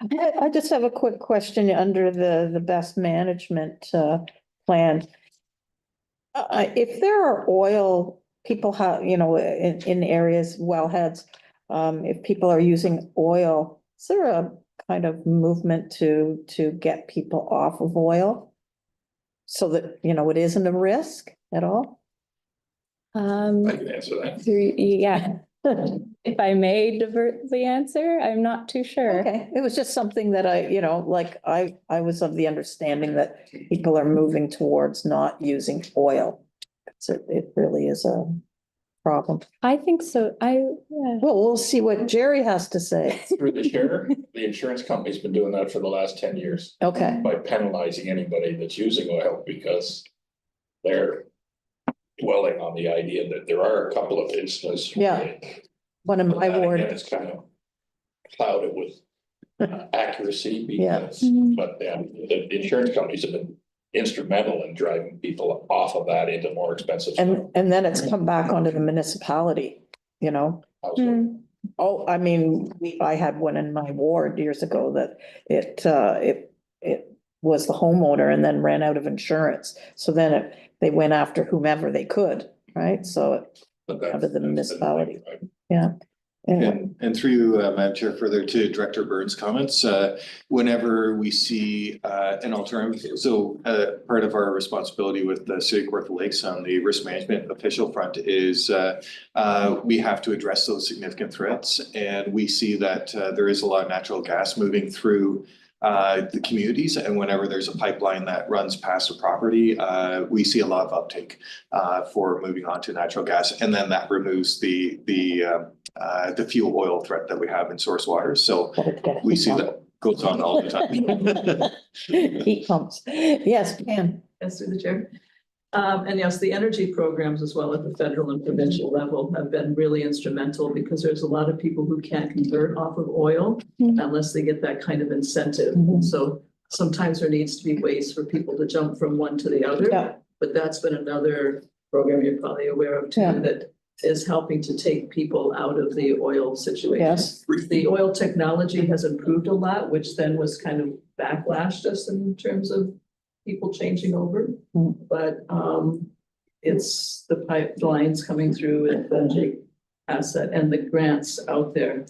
I just have a quick question under the best management plan. If there are oil, people have, in areas, wellheads, if people are using oil, is there a kind of movement to get people off of oil? So that, it isn't a risk at all? I can answer that. Yeah. If I may divert the answer, I'm not too sure. Okay, it was just something that I was of the understanding that people are moving towards not using oil. So it really is a problem. I think so. Well, we'll see what Jerry has to say. Through the chair, the insurance company's been doing that for the last 10 years. Okay, By penalizing anybody that's using oil because they're dwelling on the idea that there are a couple of instances. Yeah. One in my ward. It's kind of clouded with accuracy Yeah. because, but the insurance companies have been instrumental in driving people off of that into more expensive. And then it's come back onto the municipality, household. Oh, I mean, I had one in my ward years ago that it was the homeowner and then ran out of insurance. So then they went after whomever they could, right? So out of the municipality. Yeah. And through you, Madam Chair, further to Director Burns' comments, whenever we see an alternative, so part of our responsibility with the City of Kawartha Lakes on the risk management official front is we have to address those significant threats. And we see that there is a lot of natural gas moving through the communities, and whenever there's a pipeline that runs past a property, we see a lot of uptake for moving on to natural gas, and then that removes the fuel oil threat that we have in source water. So we see that goes on all the time. Heat pumps. Yes, Pam. Yes, through the chair. And yes, the energy programs as well at the federal and provincial level have been really instrumental because there's a lot of people who can't convert off of oil unless they get that kind of incentive. So sometimes there needs to be ways for people to jump from one to the other. Yeah. But that's been another program you're probably aware of too, that is helping to take people out of the oil situation. Yes. The oil technology has improved a lot, which then was kind of backlash just in terms of people changing over. But it's the pipelines coming through with the Jake asset and the grants out there.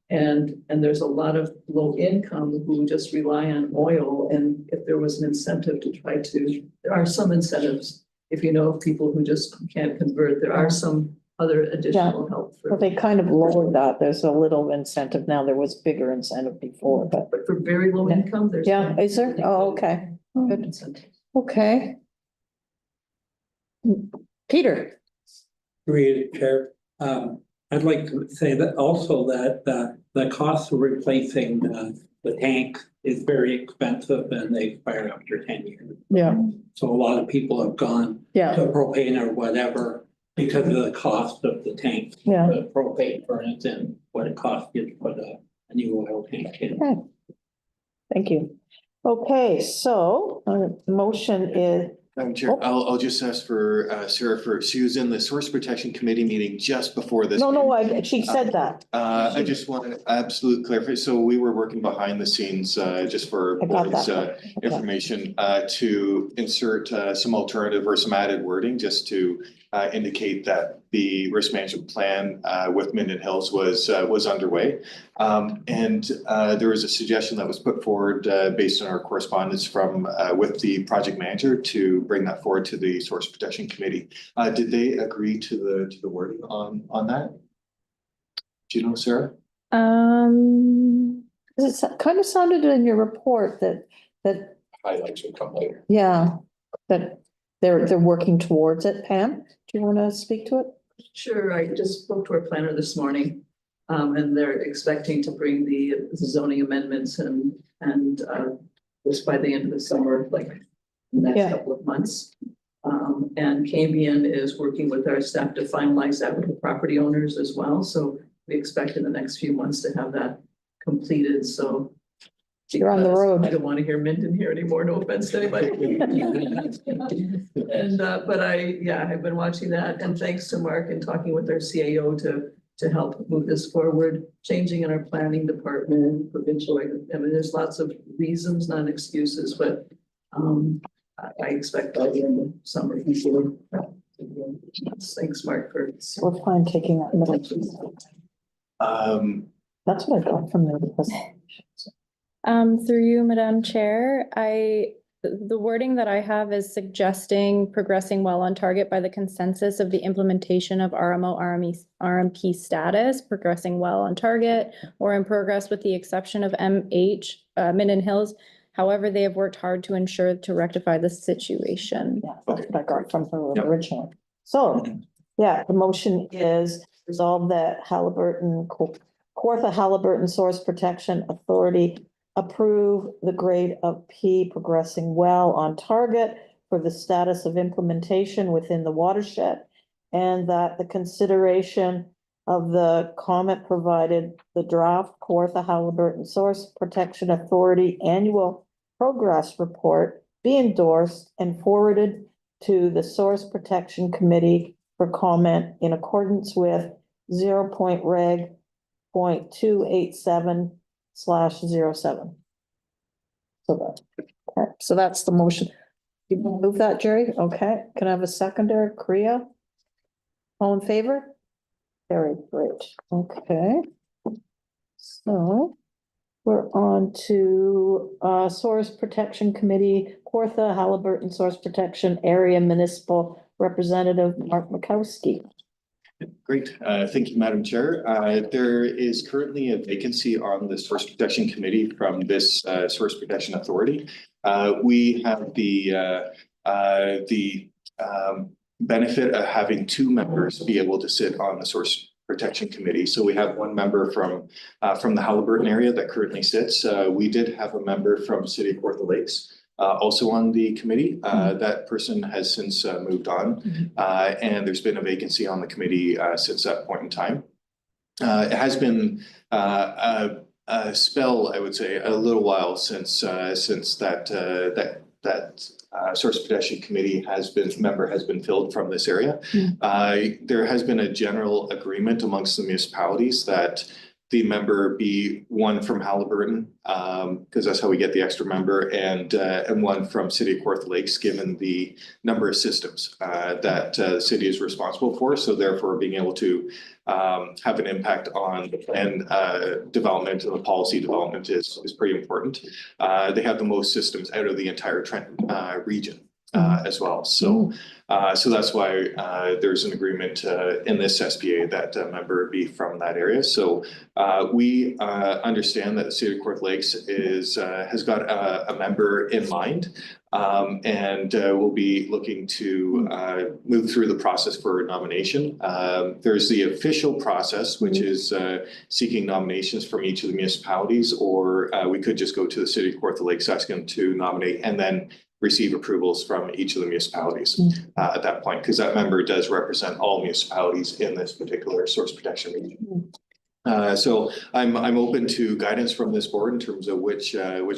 And there's a lot of low income who just rely on oil. And if there was an incentive to try to, there are some incentives. If you know of people who just can't convert, there are some other additional help. Well, they kind of lowered that. There's a little incentive now. There was bigger incentive before, but. But for very low income, there's. Yeah, is there? Oh, okay. Good. Incentive. Okay. Peter. Through the chair, I'd like to say that also that the cost of replacing the tank is very expensive and they expire after 10 years. Yeah. So a lot of people have gone Yeah. to propane or whatever because of the cost of the tank. Yeah. The propane furnace and what it costs you to put a new oil tank in. Okay. Thank you. Okay, so motion is. Madam Chair, I'll just ask for Sarah she was in the Source Protection Committee meeting just before this. No, she said that. I just want absolute clarification. So we were working behind the scenes, just for board's information, to insert some alternative or some added wording just to indicate that the risk management plan with Minden Hills was underway. And there was a suggestion that was put forward based on our correspondence from with the project manager to bring that forward to the Source Protection Committee. Did they agree to the wording on that? Do you know, Sarah? It kind of sounded in your report that, Highlights will come later. yeah, that they're working towards it. Pam, do you want to speak to it? Sure, I just spoke to our planner this morning. And they're expecting to bring the zoning amendments and just by the end of the summer, like the Yeah. next couple of months. And Cambian is working with our staff to finalize that with the property owners as well. So we expect in the next few months to have that completed, so. You're on the road. I don't want to hear Minden here anymore, no offense to anybody. And, but I've been watching that, and thanks to Mark and talking with our CAO to help move this forward, changing in our planning department, provincial, I mean, there's lots of reasons, not excuses, but I expect by the end of summer, usually. Thanks, Mark, for. We're fine taking that middle piece. That's what I got from the. Through you, Madam Chair, the wording that I have is suggesting progressing well on target by the consensus of the implementation of RMP status, progressing well on target or in progress with the exception of Minden Hills. However, they have worked hard to ensure to rectify the situation. Yeah, that's what I got from her originally. So, yeah, the motion is resolved that Kawartha Halliburton Source Protection Authority approve the grade of P progressing well on target for the status of implementation within the watershed, and that the consideration of the comment provided, the draft Kawartha Halliburton Source Protection Authority annual progress report be endorsed and forwarded to the Source Protection Committee for comment in accordance with 0.reg.287/07. So that's the motion. You want to move that, Jerry? Okay, can I have a seconder, Kriya? All in favor? Very great, okay. So we're on to Source Protection Committee, Kawartha Halliburton Source Protection Area Municipal Representative Mark Mikowski. Great. Thank you, Madam Chair. There is currently a vacancy on the Source Protection Committee from this Source Protection Authority. We have the benefit of having two members be able to sit on the Source Protection Committee. So we have one member from the Halliburton area that currently sits. We did have a member from City of Kawartha Lakes also on the committee. That person has since moved on, and there's been a vacancy on the committee since that point in time. It has been a spell, I would say, a little while since that Source Protection Committee has been filled from this area. There has been a general agreement amongst the municipalities that the member be one from Halliburton, because that's how we get the extra member, and one from City of Kawartha Lakes, given the number of systems that the city is responsible for. So therefore, being able to have an impact on the plan development and the policy development is pretty important. They have the most systems out of the entire Trenton region as well. So that's why there's an agreement in this SPA that a member be from that area. So we understand that the City of Kawartha Lakes has got a member in mind, and we'll be looking to move through the process for nomination. There's the official process, which is seeking nominations from each of the municipalities, or we could just go to the City of Kawartha Lakes, ask them to nominate, and then receive approvals from each of the municipalities at that point, because that member does represent all municipalities in this particular source protection region. So I'm open to guidance from this board in terms of which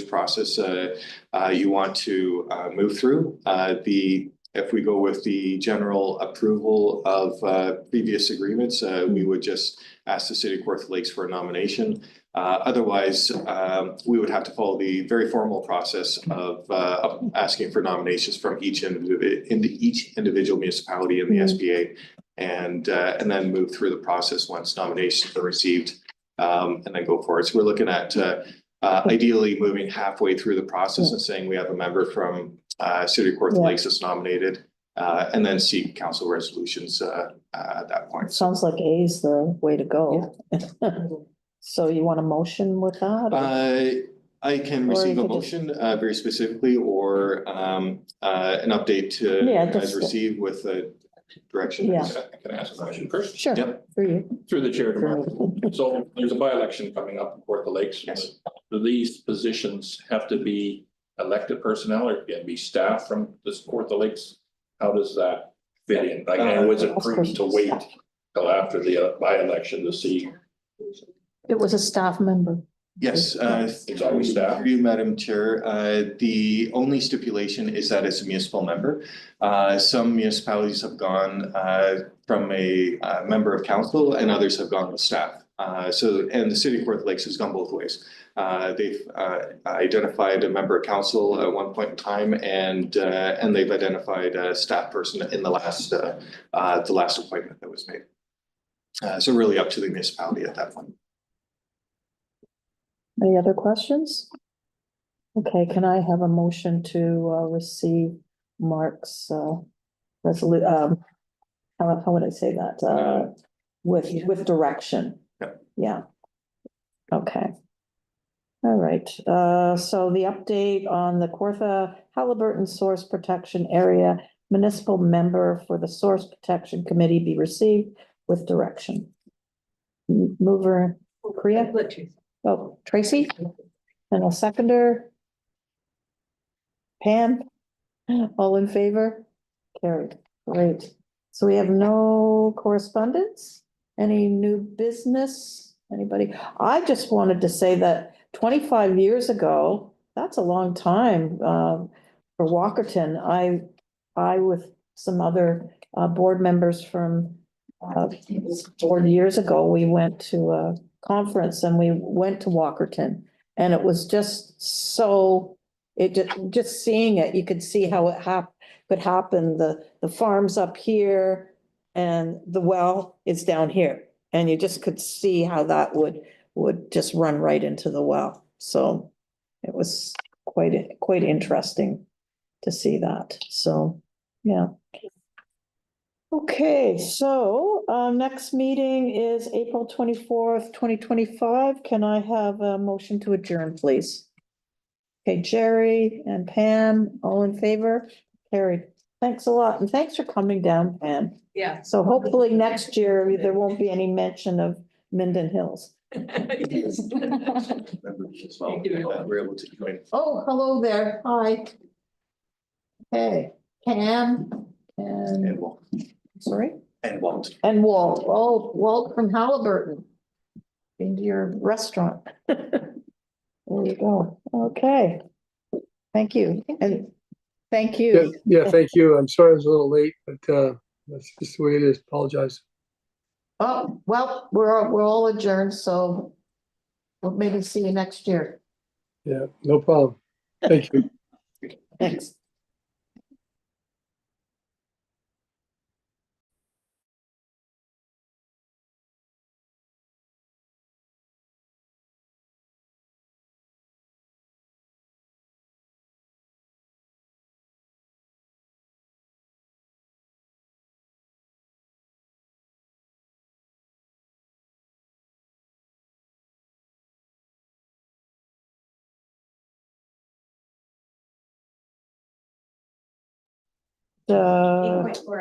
process you want to move through. The if we go with the general approval of previous agreements, we would just ask the city of Kawartha Lakes for a nomination. Otherwise, we would have to follow the very formal process of asking for nominations from each individual municipality in the SBA, and then move through the process once nominations are received, and then go forward. So we're looking at ideally moving halfway through the process and saying we have a member from City of Kawartha Lakes that's nominated, and then seek council resolutions at that point. Sounds like A is the way to go. So you want a motion with that? I can Or receive you a could just- motion very specifically, or an update to Yeah, as just- received with the direction. Yeah. Can I ask a question first? Sure, Yep. for you. Through the chair to Mark. So there's a by-election coming up in Kawartha Lakes. Yes. Do these positions have to be elected personnel or can it be staff from this Kawartha Lakes? How does that fit in? Like, and was it prudent to wait till after the by-election to see? It was a staff member. Yes, It's always staff. through you, Madam Chair, the only stipulation is that it's a municipal member. Some municipalities have gone from a member of council and others have gone with staff. And the city of Kawartha Lakes has gone both ways. They've identified a member of council at one point in time, and they've identified a staff person in the last appointment that was made. So really up to the municipality at that point. Any other questions? Okay, can I have a motion to receive Mark's how would I say that? With direction? Yep. Yeah. Okay. All right, so the update on the Kawartha Halliburton Source Protection Area Municipal Member for the Source Protection Committee be received with direction. Mover, Priya? Oh, Tracy? And a seconder? Pam? All in favor? Carried. Great. So we have no correspondence? Any new business? Anybody? I just wanted to say that 25 years ago, that's a long time for Walkerton. I with some other board members from 40 years ago, we went to a conference and we went to Walkerton, and it was just so, just seeing it, you could see how it could happen. The farm's up here and the well is down here, and you just could see how that would just run right into the well. So it was quite interesting to see that. So, yeah. Okay, so next meeting is April 24th, 2025. Can I have a motion to adjourn, please? Okay, Jerry and Pam, all in favor? Carried. Thanks a lot, and thanks for coming down, Pam. Yeah. So hopefully next year, there won't be any mention of Minden Hills. Members as well, we're able to join. Oh, hello there. Hi. Hey, Pam and, Walt. sorry? And Walt. And Walt. Oh, Walt from Halliburton. Into your restaurant. There you go. Okay. Thank you. And thank you. Yeah, thank you. I'm sorry I was a little late, but that's just the way it is. Apologize. Oh, well, we're all adjourned, so we'll maybe see you next year. Yeah, no problem. Thank you. Thanks.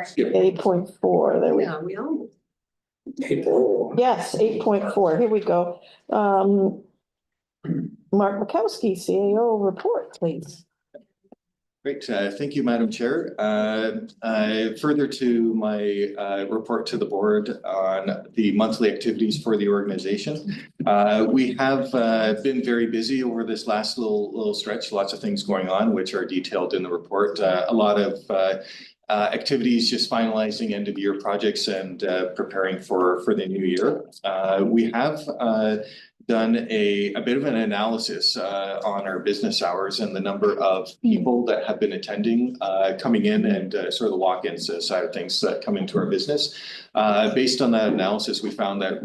Skip. 8.4, there we go. Yeah, we all. Yes, 8.4, here we go. Mark Mikowski, CAO report, please. Great, thank you, Madam Chair. Further to my report to the board on the monthly activities for the organization. We have been very busy over this last little stretch, lots of things going on, which are detailed in the report. A lot of activities, just finalizing end of year projects and preparing for the new year. We have done a bit of an analysis on our business hours and the number of people that have been attending, coming in and sort of the walk-ins side of things that come into our business. Based on that analysis, we found that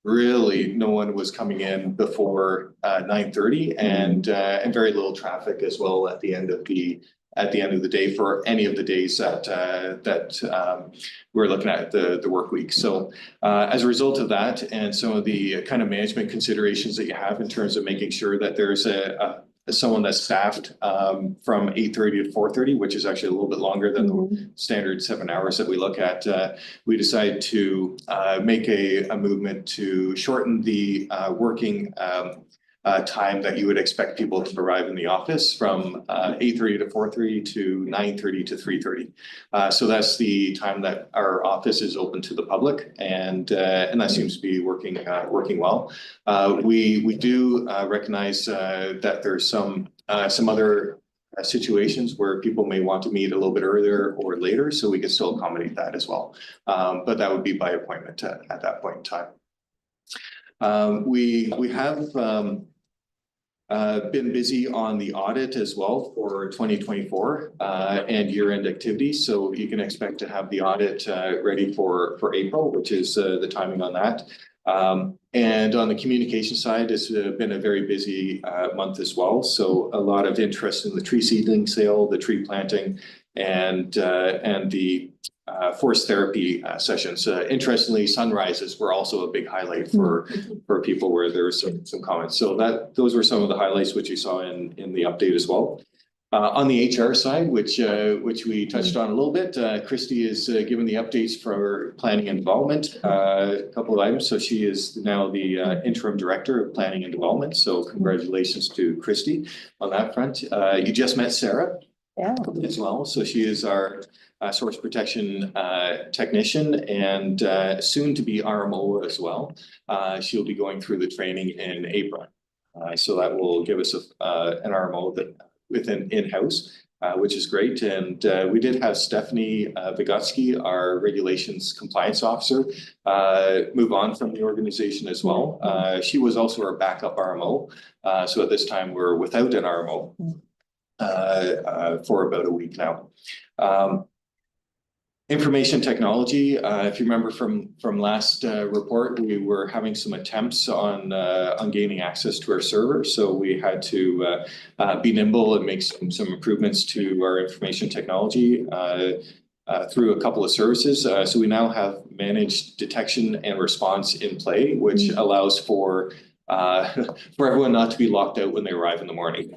really no one was coming in before 9:30 and very little traffic as well at the end of the day for any of the days that we're looking at the work week. So as a result of that and some of the kind of management considerations that you have in terms of making sure that there's someone that's staffed from 8:30 to 4:30, which is actually a little bit longer than the standard 7 hours that we look at, we decided to make a movement to shorten the working time that you would expect people to arrive in the office from 8:30 to 4:30 to 9:30 to 3:30. So that's the time that our office is open to the public, and that seems to be working well. We do recognize that there's some other situations where people may want to meet a little bit earlier or later, so we can still accommodate that as well. But that would be by appointment at that point in time. We have been busy on the audit as well for 2024 and year-end activities. So you can expect to have the audit ready for April, which is the timing on that. And on the communication side, it's been a very busy month as well. So a lot of interest in the tree seedling sale, the tree planting, and the forest therapy sessions. Interestingly, sunrises were also a big highlight for people where there was some comments. So those were some of the highlights which you saw in the update as well. On the HR side, which we touched on a little bit, Christy is given the updates for planning and development, a couple of items. So she is now the interim director of planning and development. So congratulations to Christy on that front. You just met Sarah as well. So she is our source protection technician and soon to be RMO as well. She'll be going through the training in April. So that will give us an RMO that within in-house, which is great. And we did have Stephanie Vygotsky, our regulations compliance officer, move on from the organization as well. She was also our backup RMO. So at this time, we're without an RMO for about a week now. Information technology, if you remember from last report, we were having some attempts on gaining access to our server. So we had to be nimble and make some improvements to our information technology through a couple of services. So we now have managed detection and response in play, which allows for everyone not to be locked out when they arrive in the morning.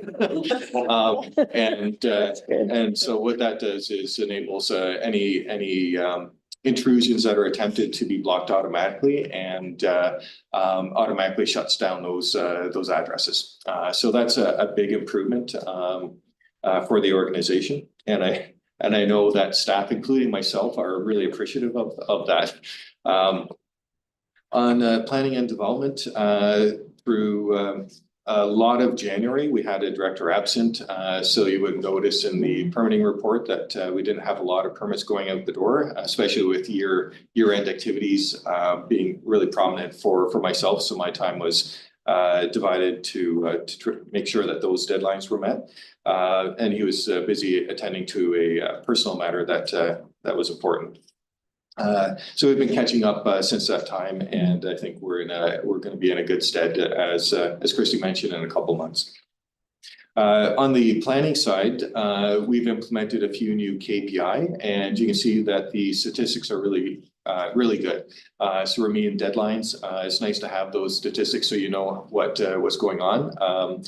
And so what that does is enables any intrusions that are attempted to be blocked automatically and automatically shuts down those addresses. So that's a big improvement for the organization. And I know that staff, including myself, are really appreciative of that. On planning and development, through a lot of January, we had a director absent. So you would notice in the permitting report that we didn't have a lot of permits going out the door, especially with year-end activities being really prominent for myself. So my time was divided to make sure that those deadlines were met. And he was busy attending to a personal matter that was important. So we've been catching up since that time, and I think we're going to be in a good stead as Christy mentioned in a couple months. On the planning side, we've implemented a few new KPI, and you can see that the statistics are really good. So we're meeting deadlines. It's nice to have those statistics so you know what's going on.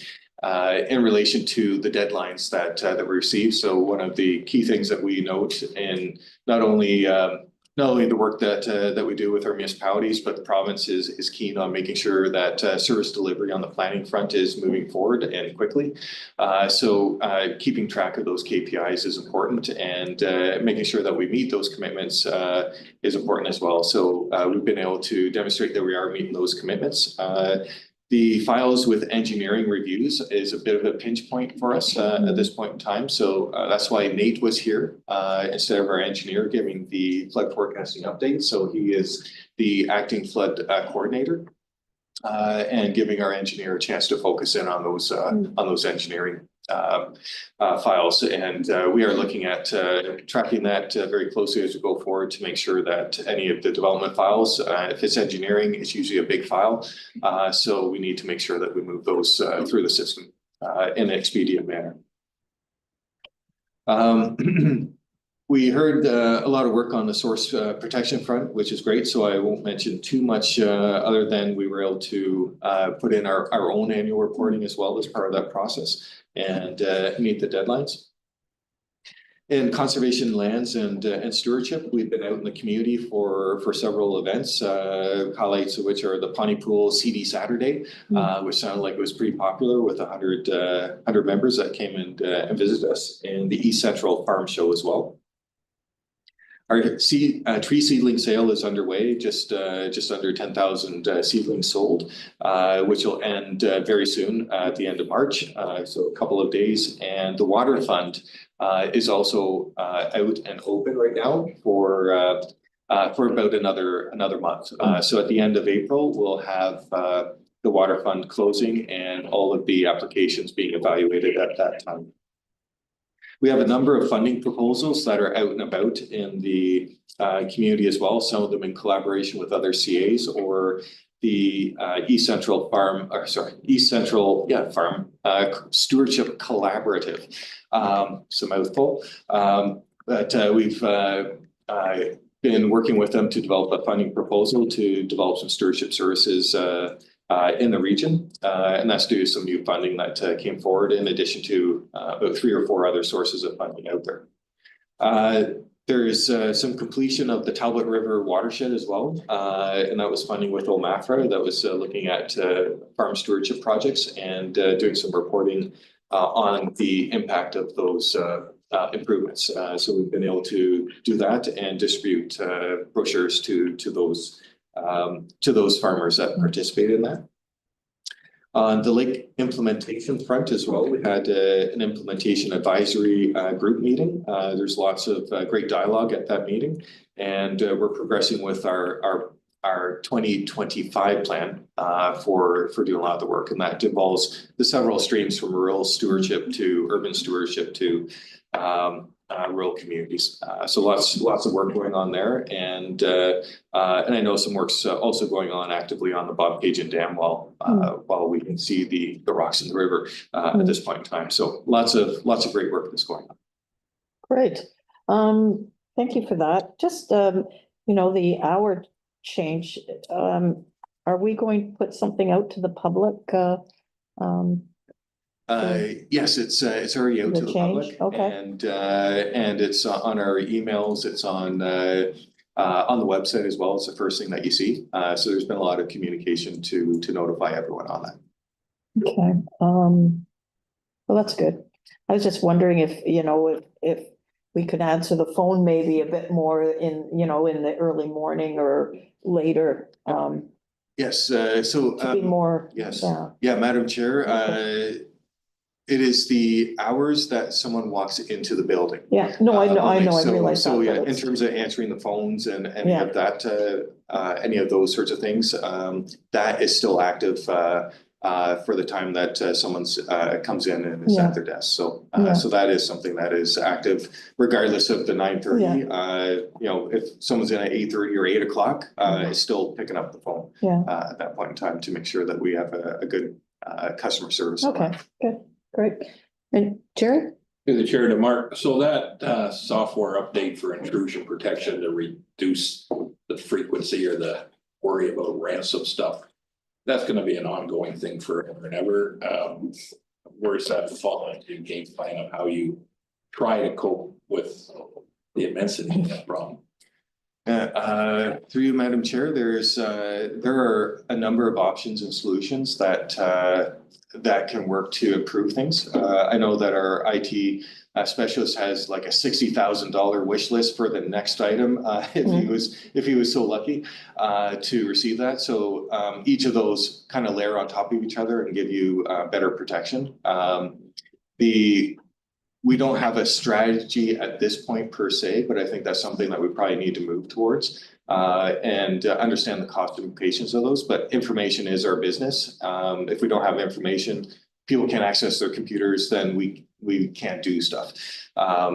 In relation to the deadlines that we receive. So one of the key things that we note in not only the work that we do with our municipalities, but the province is keen on making sure that service delivery on the planning front is moving forward and quickly. So keeping track of those KPIs is important, and making sure that we meet those commitments is important as well. So we've been able to demonstrate that we are meeting those commitments. The files with engineering reviews is a bit of a pinch point for us at this point in time. So that's why Nate was here instead of our engineer giving the flood forecasting update. So he is the acting flood coordinator and giving our engineer a chance to focus in on those engineering files. And we are looking at tracking that very closely as we go forward to make sure that any of the development files, if it's engineering, it's usually a big file. So we need to make sure that we move those through the system in an expedient manner. We heard a lot of work on the source protection front, which is great. So I won't mention too much other than we were able to put in our own annual reporting as well as part of that process and meet the deadlines. In conservation lands and stewardship, we've been out in the community for several events, highlights of which are the Pontypool CD Saturday, which sounded like it was pretty popular with 100 members that came and visited us, and the East Central Farm Show as well. Our tree seedling sale is underway, just under 10,000 seedlings sold, which will end very soon at the end of March, so a couple of days. And the water fund is also out and open right now for about another month. So at the end of April, we'll have the water fund closing and all of the applications being evaluated at that time. We have a number of funding proposals that are out and about in the community as well, some of them in collaboration with other CAs or the East Central Farm Stewardship Collaborative. It's a mouthful, but we've been working with them to develop a funding proposal to develop some stewardship services in the region, and that's due to some new funding that came forward in addition to about 3 or 4 other sources of funding out there. There is some completion of the Talbot River watershed as well, and that was funding with OMAFRA that was looking at farm stewardship projects and doing some reporting on the impact of those improvements. So we've been able to do that and distribute brochures to those farmers that participate in that. On the lake implementation front as well, we had an implementation advisory group meeting. There's lots of great dialogue at that meeting, and we're progressing with our 2025 plan for doing a lot of the work, and that involves the several streams from rural stewardship to urban stewardship to rural communities. So lots of work going on there, and I know some work's also going on actively on the Bobcaygeon Dam while we can see the rocks in the river at this point in time. So lots of great work that's going on. Great. Thank you for that. Just the hour change. Are we going to put something out to the public? Yes, it's already out to the public. Okay. And it's on our emails, it's on the website as well. It's the first thing that you see. So there's been a lot of communication to notify everyone on that. Okay. Well, that's good. I was just wondering if we could answer the phone maybe a bit more in the early morning or later. Yes, To be more. yes. Yeah, Madam Chair, it is the hours that someone walks into the building. Yeah, no, I know, I realize that. So yeah, in terms of answering the phones and any of that, any of those sorts of things, that is still active for the time that someone's comes in and is at their desk. So so that is something that is active regardless of the 9:30. If someone's in at 8:30 or 8 o'clock, it's still picking up the phone at that point in time to make sure that we have a good customer service. Okay, good. Great. And Jerry? To the chair to Mark, so that software update for intrusion protection to reduce the frequency or the worry about ransom stuff, that's gonna be an ongoing thing forever and ever. Where's that fall into game plan of how you try to cope with the immensity of that problem? Through you, Madam Chair, there are a number of options and solutions that can work to improve things. I know that our IT specialist has like a $60,000 wish list for the next item, if he was so lucky to receive that. So each of those kind of layer on top of each other and give you better protection. We don't have a strategy at this point per se, but I think that's something that we probably need to move towards and understand the cost implications of those. But information is our business. If we don't have information, people can't access their computers, then we can't do stuff.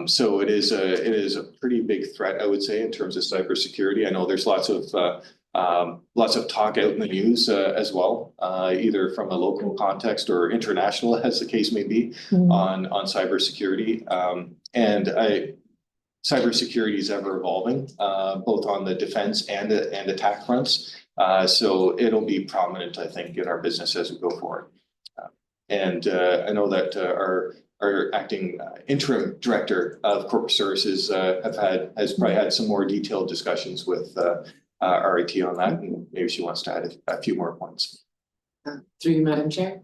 So it is a pretty big threat, I would say, in terms of cybersecurity. I know there's lots of talk out in the news as well, either from a local context or international, as the case may be, on cybersecurity. Cybersecurity is ever evolving, both on the defense and attack fronts. So it'll be prominent, I think, in our business as we go forward. I know that our acting interim director of corporate services has probably had some more detailed discussions with RIT on that, and maybe she wants to add a few more points. Through you, Madam Chair.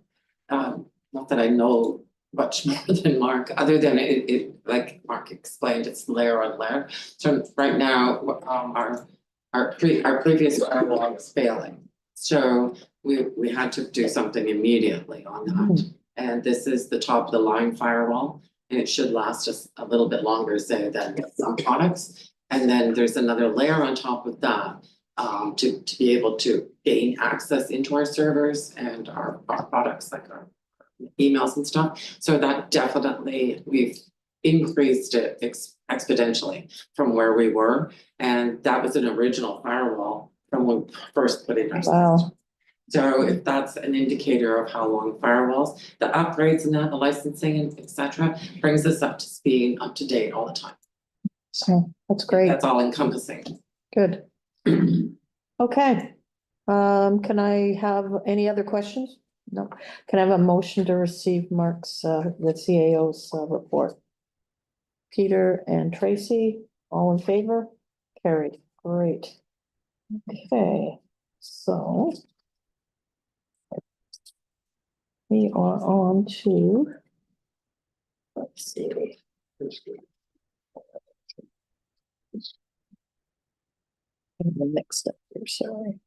Not that I know much more than Mark, other than it like Mark explained, it's layer on layer. So right now, our previous firewall is failing. So we had to do something immediately on that. And this is the top of the line firewall, and it should last us a little bit longer, say, than some products. And then there's another layer on top of that to be able to gain access into our servers and our products, like our emails and stuff. So that definitely, we've increased it exponentially from where we were. And that was an original firewall from when we first put in our system. So if that's an indicator of how long firewalls, the upgrades and that, the licensing and et cetera, brings us up to speed, up to date all the time. So that's great. That's all encompassing. Good. Okay. Can I have any other questions? No. Can I have a motion to receive Mark's, the CAO's report? Peter and Tracy, all in favor? Carried. Great. Okay, so we are on to, let's see. The next step here, sorry.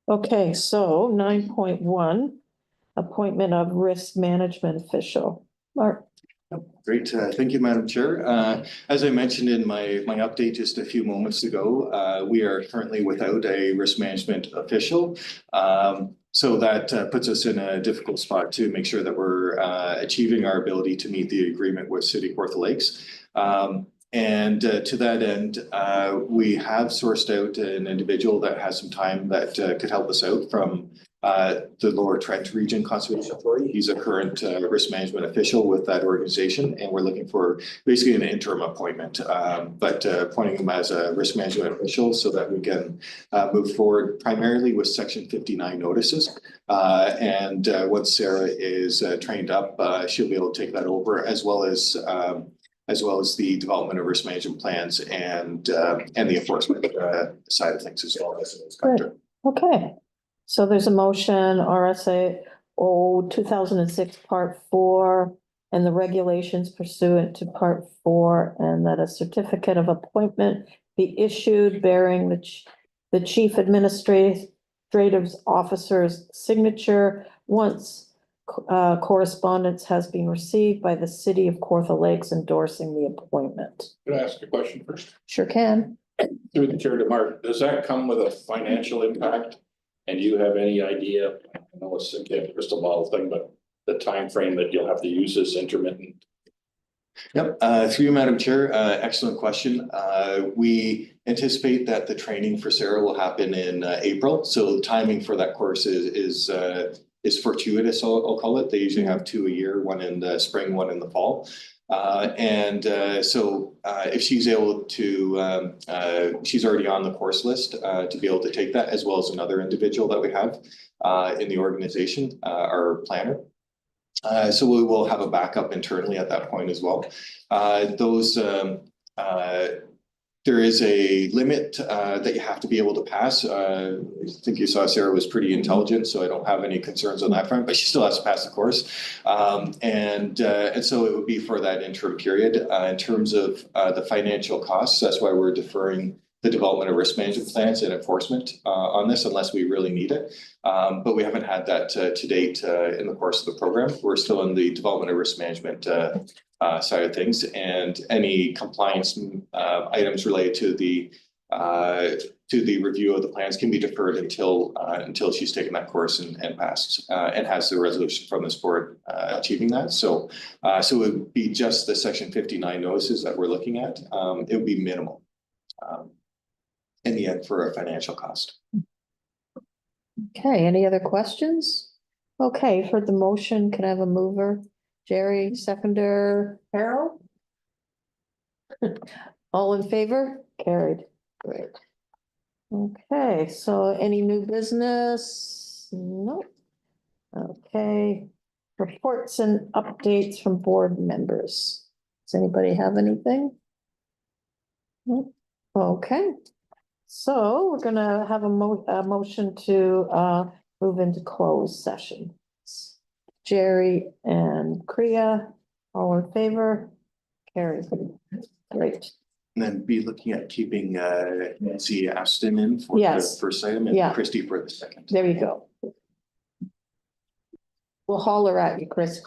Okay, so 9.1, appointment of risk management official. Mark. Great, thank you, Madam Chair. As I mentioned in my update just a few moments ago, we are currently without a risk management official. So that puts us in a difficult spot to make sure that we're achieving our ability to meet the agreement with City of Kawartha Lakes. And to that end, we have sourced out an individual that has some time that could help us out from the Lower Trent Region Conservation Authority. He's a current risk management official with that organization, and we're looking for basically an interim appointment, but appointing him as a risk management official so that we can move forward primarily with Section 59 notices. And once Sarah is trained up, she'll be able to take that over, as well as the development of risk management plans and the enforcement side of things as well as an inspector. Okay, so there's a motion, RSA 2006 Part 4, and the regulations pursuant to Part 4, and that a certificate of appointment be issued bearing the chief administrative officer's signature once correspondence has been received by the City of Kawartha Lakes endorsing the appointment. Could I ask a question first? Sure can. Through the chair to Mark, does that come with a financial impact? And do you have any idea, I know it's a crystal ball thing, but the time frame that you'll have to use this intermittent? Yep, through you, Madam Chair, excellent question. We anticipate that the training for Sarah will happen in April. So the timing for that course is fortuitous, I'll call it. They usually have 2 a year, one in the spring, one in the fall. So if she's able to, she's already on the course list to be able to take that, as well as another individual that we have in the organization, our planner. So we will have a backup internally at that point as well. Those there is a limit that you have to be able to pass. I think you saw Sarah was pretty intelligent, so I don't have any concerns on that front, but she still has to pass the course. And so it would be for that interim period. In terms of the financial costs, that's why we're deferring the development of risk management plans and enforcement on this unless we really need it. But we haven't had that to date in the course of the program. We're still in the development of risk management side of things, and any compliance items related to the review of the plans can be deferred until she's taken that course and passed and has the resolution from this board achieving that. So it would be just the section 59 notices that we're looking at. It would be minimal in the end for a financial cost. Okay, any other questions? Okay, for the motion, can I have a mover? Jerry, seconder, Carol? All in favor? Carried. Great. Okay, so any new business? No. Okay, reports and updates from board members. Does anybody have anything? No. Okay, so we're gonna have a motion to move into closed session. Jerry and Kriya, all in favor? Carried. Great. And then be looking at keeping Nancy Aston in for the Yes. first item and Yeah. Christy for the second. There you go. We'll holler at you, Chris.